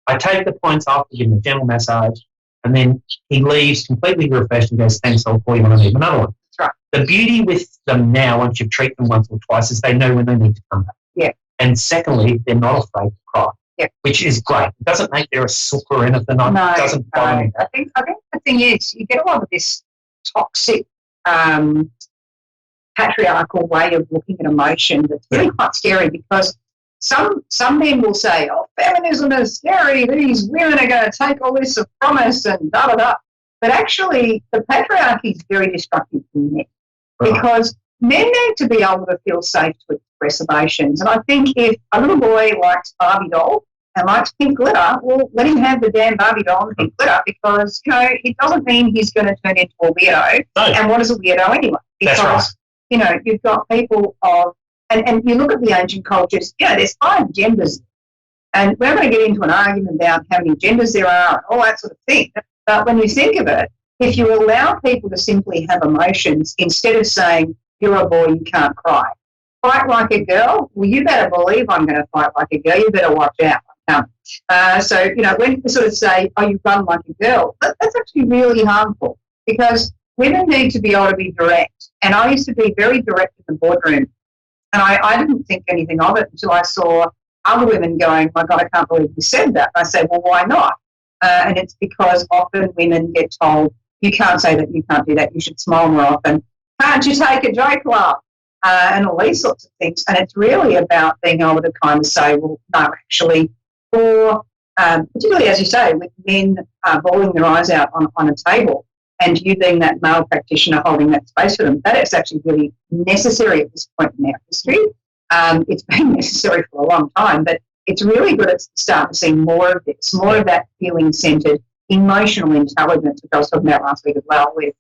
I take the points off, give him a gentle massage, and then he leaves completely refreshed and goes, thanks, I'll call you when I need another one. That's right. The beauty with them now, once you treat them once or twice, is they know when they need to come back. Yeah. And secondly, they're not afraid to cry. Yeah. Which is great. It doesn't make there a sook or anything. It doesn't bother me. I think the thing is, you get a lot of this toxic, patriarchal way of looking at emotion that's really quite scary, because some men will say, oh, feminism is scary, these women are going to take all this from us and da-da-da. But actually, the patriarchy is very destructive for men, because men need to be able to feel safe to express emotions. And I think if a little boy likes Barbie doll and likes pink glitter, well, let him have the damn Barbie doll and pink glitter, because, it doesn't mean he's going to turn into a weirdo. No. And what is a weirdo anyway? Because, that's right. You've got people of, and you look at the ancient cultures, there's 5 genders. And we're going to get into an argument about how many genders there are and all that sort of thing. But when you think of it, if you allow people to simply have emotions, instead of saying, you're a boy, you can't cry. Fight like a girl? Well, you better believe I'm going to fight like a girl. You better watch out. So, when you sort of say, oh, you run like a girl, that's actually really harmful, because women need to be able to be direct. And I used to be very direct in the boardroom. And I didn't think anything of it until I saw other women going, my God, I can't believe you said that. I say, well, why not? And it's because often women get told, you can't say that, you can't do that, you should smile more often. Can't you take a joke, love? And all these sorts of things. And it's really about being able to kind of say, well, no, actually, or particularly, as you say, with men bawling their eyes out on a table, and you being that male practitioner holding that space for them, that is actually really necessary at this point in our history. It's been necessary for a long time, but it's really good at starting to see more of this, more of that feeling-centred, emotional intelligence, which I was talking about last week as well with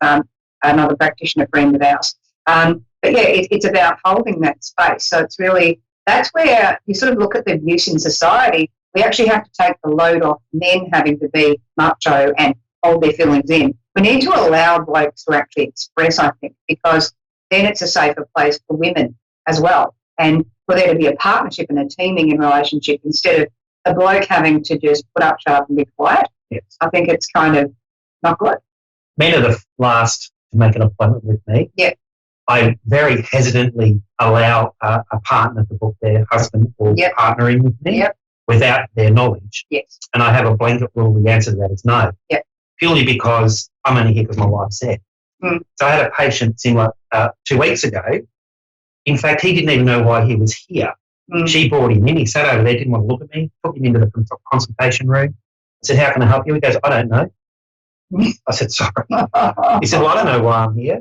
another practitioner friend of ours. But yeah, it's about holding that space. So it's really, that's where you sort of look at the abuse in society. We actually have to take the load off men having to be macho and hold their feelings in. We need to allow blokes to actually express, I think, because then it's a safer place for women as well. And for there to be a partnership and a teaming in relationship instead of a bloke having to just put up sharp and be quiet. Yes. I think it's kind of not good. Men are the last to make an appointment with me. Yeah. I very hesitantly allow a partner to book their husband or partner in with me without their knowledge. Yes. And I have a blanket rule. The answer to that is no. Yeah. Purely because I'm only here because my wife said. Mm. So I had a patient similar 2 weeks ago. In fact, he didn't even know why he was here. Mm. She brought him in. He sat over there, didn't want to look at me, took him into the consultation room. I said, how can I help you? He goes, I don't know. I said, sorry. He said, well, I don't know why I'm here.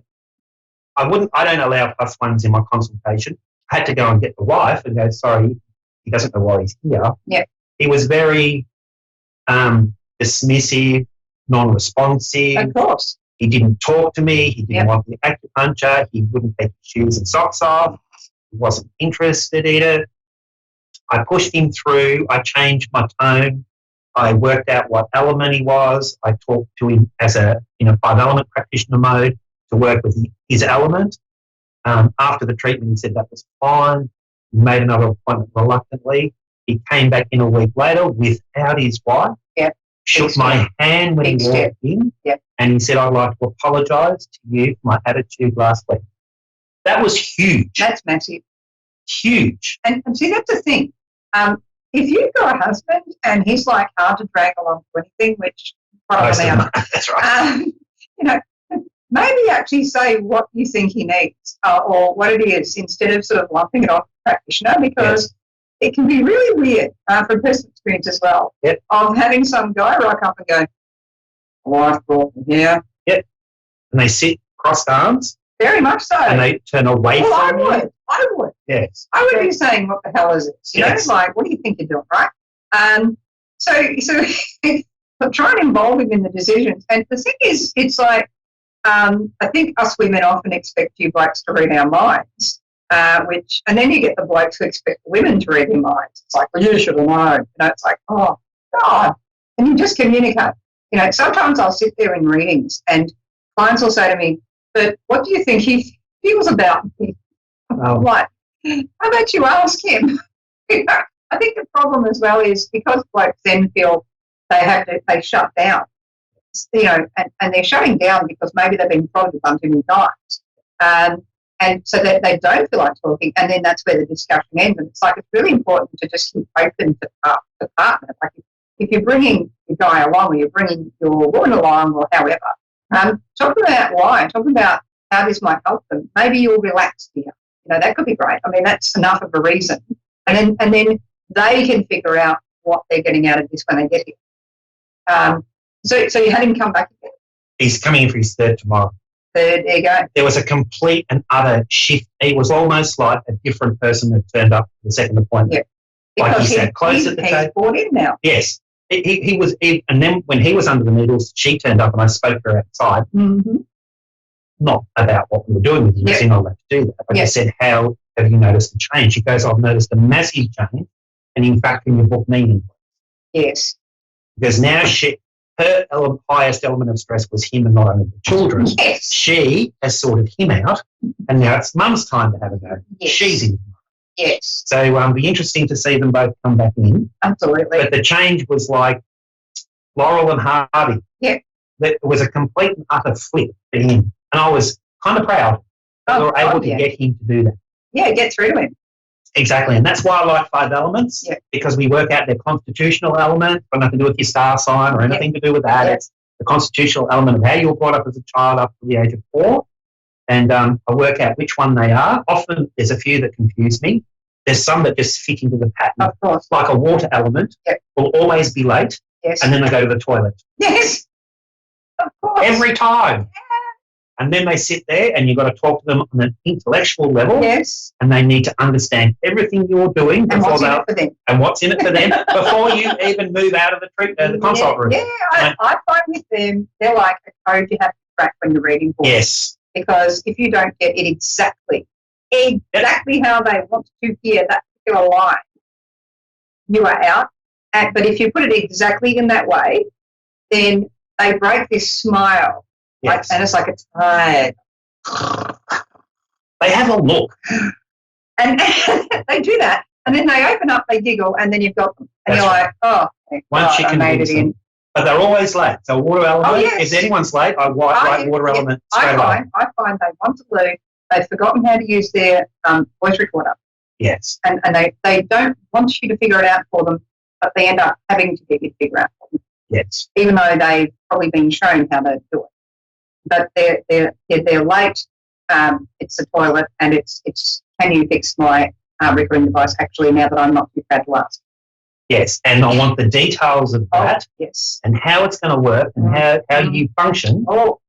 I don't allow +1s in my consultation. I had to go and get the wife and go, sorry, he doesn't know why he's here. Yeah. He was very dismissive, non-responsive. Of course. He didn't talk to me. He didn't want the acupuncture. He wouldn't take his shoes and socks off. He wasn't interested in it. I pushed him through. I changed my tone. I worked out what element he was. I talked to him as a 5-element practitioner mode to work with his element. After the treatment, he said that was fine. He made another appointment reluctantly. He came back in a week later without his wife. Yep. Shook my hand when he walked in. Yep. And he said, I'd like to apologise to you for my attitude last week. That was huge. That's massive. Huge. And see, that's the thing. If you've got a husband and he's like hard to drag along to anything, which probably that's right. Maybe actually say what you think he needs or what it is instead of sort of lumping it off the practitioner, because it can be really weird from personal experience as well of having some guy rock up and go, wife brought me here. Yep. And they sit crossed arms. Very much so. And they turn away from you. I would. Yes. I would be saying, what the hell is this? You know, like, what do you think you're doing, right? So try and involve him in the decisions. And the thing is, it's like, I think us women often expect you blokes to read our minds. and then you get the blokes who expect women to read their minds. It's like, well, you should have known. It's like, oh, God. And you just communicate. Sometimes I'll sit there in readings and clients will say to me, but what do you think he feels about me? I'm like, how about you ask him? I think the problem as well is because blokes then feel they shut down, and they're shutting down because maybe they've been prodded a bunch of new times. And so that they don't feel like talking, and then that's where the discussion ends. And it's like it's really important to just keep open to partner. Like if you're bringing your guy along or you're bringing your woman along or however, talk about why, talk about how this might help them. Maybe you'll relax here. That could be great. I mean, that's enough of a reason. And then they can figure out what they're getting out of this when they get here. So you had him come back again? He's coming in for his third tomorrow. There you go. There was a complete and utter shift. He was almost like a different person that turned up for the second appointment. Yeah. Like because he sat close at the table. He's brought in now. Yes. He was, and then when he was under the needles, she turned up and I spoke to her outside. Mm-hmm. Not about what we were doing with you. You're not allowed to do that. But I said, how have you noticed a change? She goes, I've noticed a massive change. And in fact, in your book, meaning. Yes. Because now her highest element of stress was him and not only the children. Yes. She has sorted him out, and now it's mum's time to have a go. Yes. She's in. Yes. So it'll be interesting to see them both come back in. Absolutely. But the change was like Laurel and Hardy. Yeah. It was a complete and utter flip for him. And I was kind of proud that we were able to get him to do that. Yeah, get through to him. Exactly. And that's why I like 5 elements, because we work out their constitutional element, got nothing to do with your star sign or anything to do with that. It's the constitutional element of how you were brought up as a child up to the age of 4. And I work out which one they are. Often there's a few that confuse me. There's some that just fit into the pattern. Of course. Like a water element will always be late. Yes. And then they go to the toilet. Yes. Of course. Every time. And then they sit there and you've got to talk to them on an intellectual level. Yes. And they need to understand everything you're doing and what's in it for them. And what's in it for them before you even move out of the consult room. Yeah, I find with them, they're like a code you have to crack when you're reading books. Yes. Because if you don't get it exactly how they want to hear that particular line, you are out. But if you put it exactly in that way, then they break this smile. Yes. And it's like it's tired. They have a look. And they do that. And then they open up, they giggle, and then you've got them. And you're like, oh, once you I made it in. But they're always late. So water element, yes. if anyone's late, I write water element straight away. I find they want to learn. They've forgotten how to use their voice recorder. Yes. And they don't want you to figure it out for them, but they end up having to get you to figure it out for them. Yes. Even though they've probably been shown how to do it. But they're late. It's the toilet, and it's can you fix my recording device actually now that I'm not too bad to ask? Yes, and I want the details of that. Yes. And how it's going to work and how you function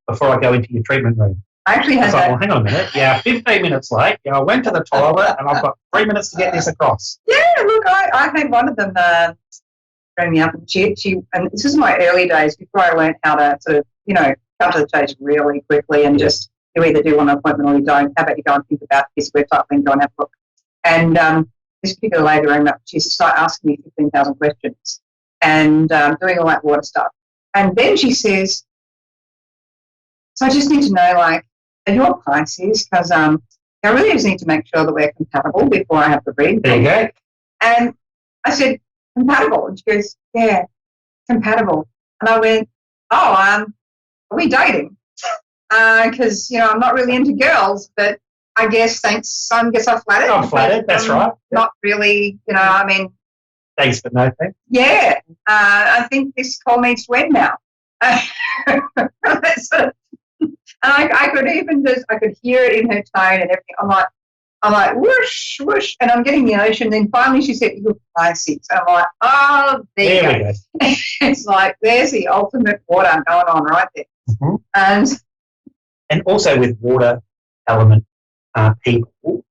before I go into your treatment room. I actually had that. Well, hang on a minute. Yeah, 15 minutes late. Yeah, I went to the toilet and I've got 3 minutes to get this across. Yeah, look, I had one of them bring me up, and she and this is my early days before I learned how to sort of, come to the chase really quickly and just you either do an appointment or you don't. How about you go and think about this website and go and have a look. And this particular lady rang up, she started asking me 15,000 questions and doing all that water stuff. And then she says, so I just need to know, like, are you a Pisces? Because I really just need to make sure that we're compatible before I have the read. There you go. And I said, compatible? And she goes, yeah, compatible. And I went, are we dating? Because, I'm not really into girls, but I guess thanks. I guess I'm flattered. I'm flattered, that's right. Not really, Thanks, but no thanks. Yeah. I think this call needs to end now. And I could even I could hear it in her tone and everything. I'm like, whoosh, whoosh, and I'm getting the ocean. Then finally she said, you're Pisces. And I'm like, oh, there you go. It's like, there's the ultimate water going on right there. Mm-hmm. And also with water element people,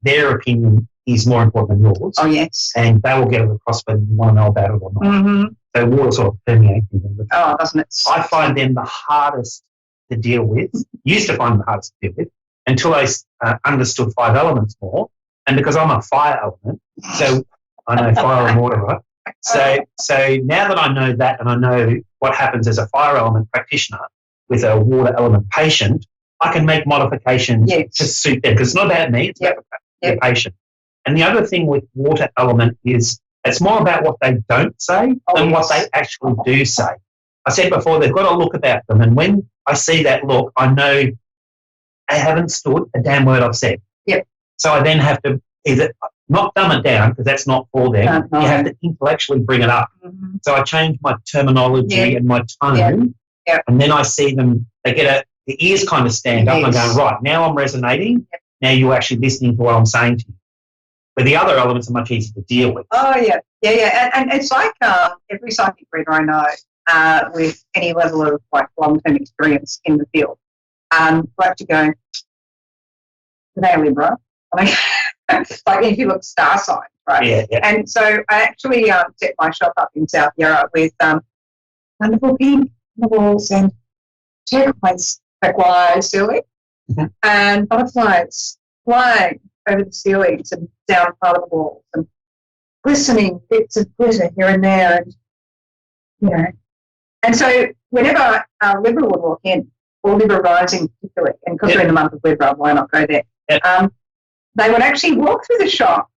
their opinion is more important than yours. Oh, yes. And they will get it across whether you want to know about it or not. Mm-hmm. So water sort of permeates them. Oh, doesn't it? I find them the hardest to deal with, used to find them the hardest to deal with, until I understood 5 elements more. And because I'm a fire element, so I know fire and water, right? So now that I know that and I know what happens as a fire element practitioner with a water element patient, I can make modifications to suit them, because it's not about me, it's about the patient. And the other thing with water element is it's more about what they don't say than what they actually do say. I said before, they've got a look about them, and when I see that look, I know they haven't stood a damn word I've said. Yep. So I then have to either not dumb it down, because that's not for them. You have to intellectually bring it up. Mm-hmm. So I change my terminology and my tone, and then I see them, the ears kind of stand up and go, right, now I'm resonating. Now you're actually listening to what I'm saying to you. But the other elements are much easier to deal with. Oh, yeah. And it's like every psychic reader I know with any level of like long-term experience in the field, like to go, today, Libra. Like if you look star signs, right? Yeah. And so I actually set my shop up in South Yarra with wonderful pink on the walls and turquoise ceiling and butterflies flying over the ceilings and down part of the walls and glistening bits of glitter here and there, and And so whenever Libra would walk in, or Libra rising particularly, and because we're in the month of Libra, why not go there? They would actually walk through the shop,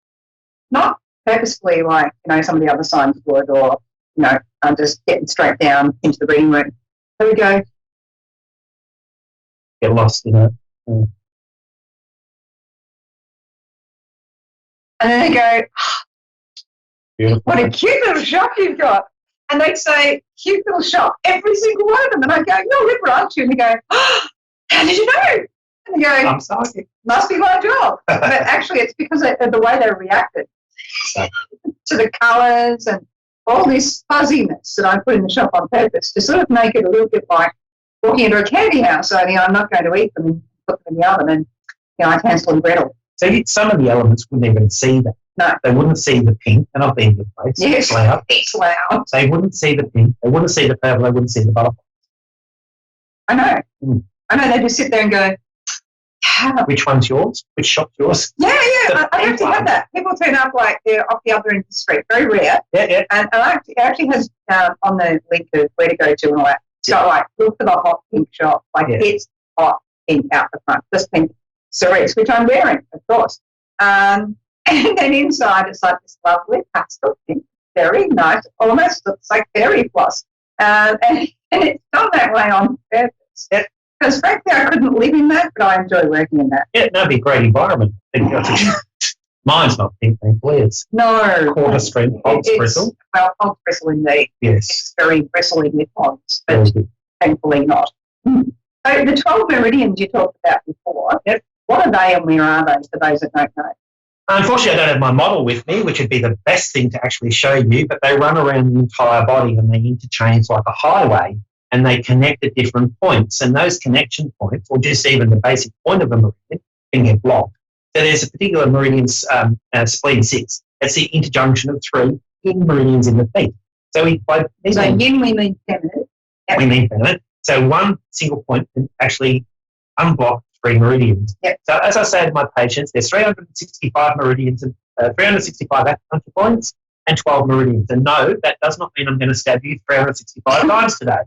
not purposefully like, some of the other signs would, or, just getting straight down into the reading room. They would go, get lost in it. And then they go, beautiful. What a cute little shop you've got. And they'd say, cute little shop, every single one of them. And I go, you're Libra, aren't you? And they go, how did you know? And they go, I'm sorry. Must be my job. But actually it's because of the way they reacted to the colours and all this fuzziness that I put in the shop on purpose to sort of make it a little bit like walking into a candy house. So, I'm not going to eat them and put them in the oven and, I Hansel and Gretel. So some of the elements wouldn't even see that. No. They wouldn't see the pink, and I've been to your place. Yes, it's loud. They wouldn't see the pink, they wouldn't see the purple, they wouldn't see the butterfly. I know. I know, they just sit there and go, which one's yours? Which shop's yours? Yeah. I actually had that. People turn up like they're off the other end of the street. Very rare. Yeah. And I actually has on the link of where to go to and all that. So like look for the hot pink shop. Like it's hot pink out the front. Just pink cerise, which I'm wearing, of course. And then inside it's like this lovely pastel pink, very nice, almost looks like fairy floss. And it's done that way on purpose. Because frankly, I couldn't live in that, but I enjoy working in that. Yeah, that'd be a great environment. Mine's not pink, thankfully. It's quarter strength, Hogs bristle. Well, Hogs bristle indeed. Yes. It's very bristly with hogs, but thankfully not. So the 12 meridians you talked about before, what are they and where are they for those that don't know? Unfortunately, I don't have my model with me, which would be the best thing to actually show you, but they run around the entire body and they interchange like a highway and they connect at different points. And those connection points, or just even the basic point of a meridian, can get blocked. So there's a particular meridian, spleen 6. That's the interjunction of 3 yin meridians in the feet. So yin, we mean feminine. We mean feminine. So one single point can actually unblock 3 meridians. So as I say to my patients, there's 365 meridians, and 365 acupuncture points and 12 meridians. And no, that does not mean I'm going to stab you 365 times today.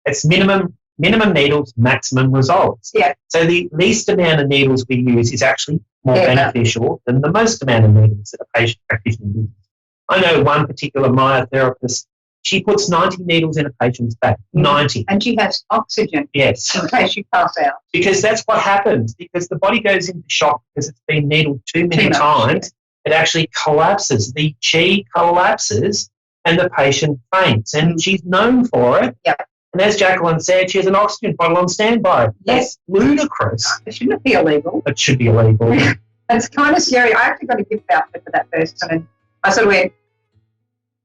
It's minimum needles, maximum results. So the least amount of needles we use is actually more beneficial than the most amount of needles that a patient practitioner uses. I know one particular myotherapist, she puts 90 needles in a patient's back, 90. And she has oxygen in case you pass out. Because that's what happens, because the body goes into shock because it's been needled too many times. It actually collapses. The chi collapses and the patient faints. And she's known for it. And as Jacqueline said, she has an oxygen bottle on standby. That's ludicrous. It shouldn't be illegal. It should be illegal. It's kind of scary. I actually got a gift voucher for that person, and I sort of went,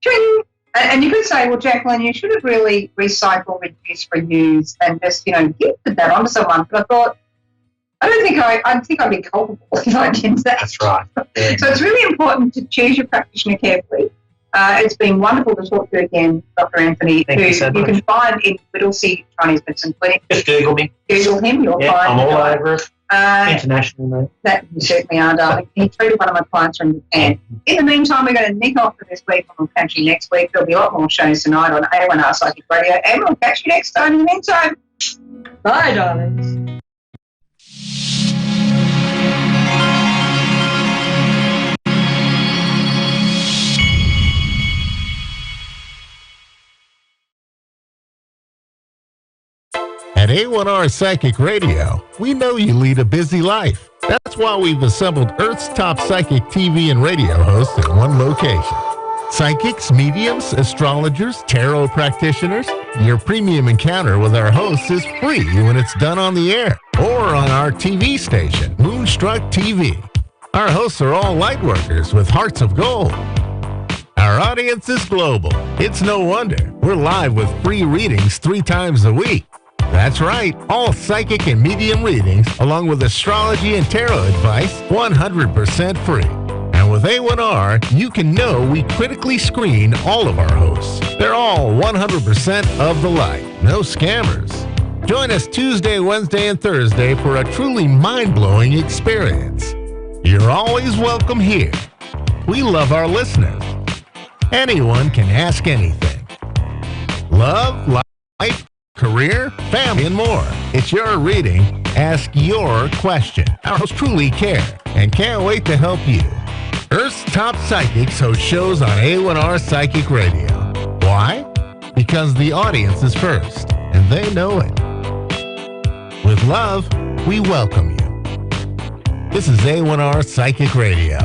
ching! And you could say, well, Jacqueline, you should have really recycled, reduced, reused, and just, gifted that onto someone. But I thought, I think I'd be culpable if I did that. That's right. So it's really important to choose your practitioner carefully. It's been wonderful to talk to you again, Dr. Anthony, Thank who you so much. can find in Whittlesea Chinese Medicine Clinic. Just Google me. Google him, you'll Yeah, find I'm all him. over it. International, mate. That you certainly are, darling. He treated one of my clients from Japan. In the meantime, we're going to nick off for this week, and we'll catch you next week. There'll be a lot more shows tonight on A1R Psychic Radio, and we'll catch you next time. In the meantime, bye, darlings. At A1R Psychic Radio, we know you lead a busy life. That's why we've assembled Earth's top psychic TV and radio hosts in one location. Psychics, mediums, astrologers, tarot practitioners. Your premium encounter with our hosts is free when it's done on the air or on our TV station, Moonstruck TV. Our hosts are all light workers with hearts of gold. Our audience is global. It's no wonder we're live with free readings 3 times a week. That's right, all psychic and medium readings, along with astrology and tarot advice, 100% free. And with A1R, you can know we critically screen all of our hosts. They're all 100% of the light, no scammers. Join us Tuesday, Wednesday, and Thursday for a truly mind-blowing experience. You're always welcome here. We love our listeners. Anyone can ask anything. Love, life, career, family, and more. It's your reading. Ask your question. Our hosts truly care and can't wait to help you. Earth's top psychics host shows on A1R Psychic Radio. Why? Because the audience is first, and they know it. With love, we welcome you. This is A1R Psychic Radio.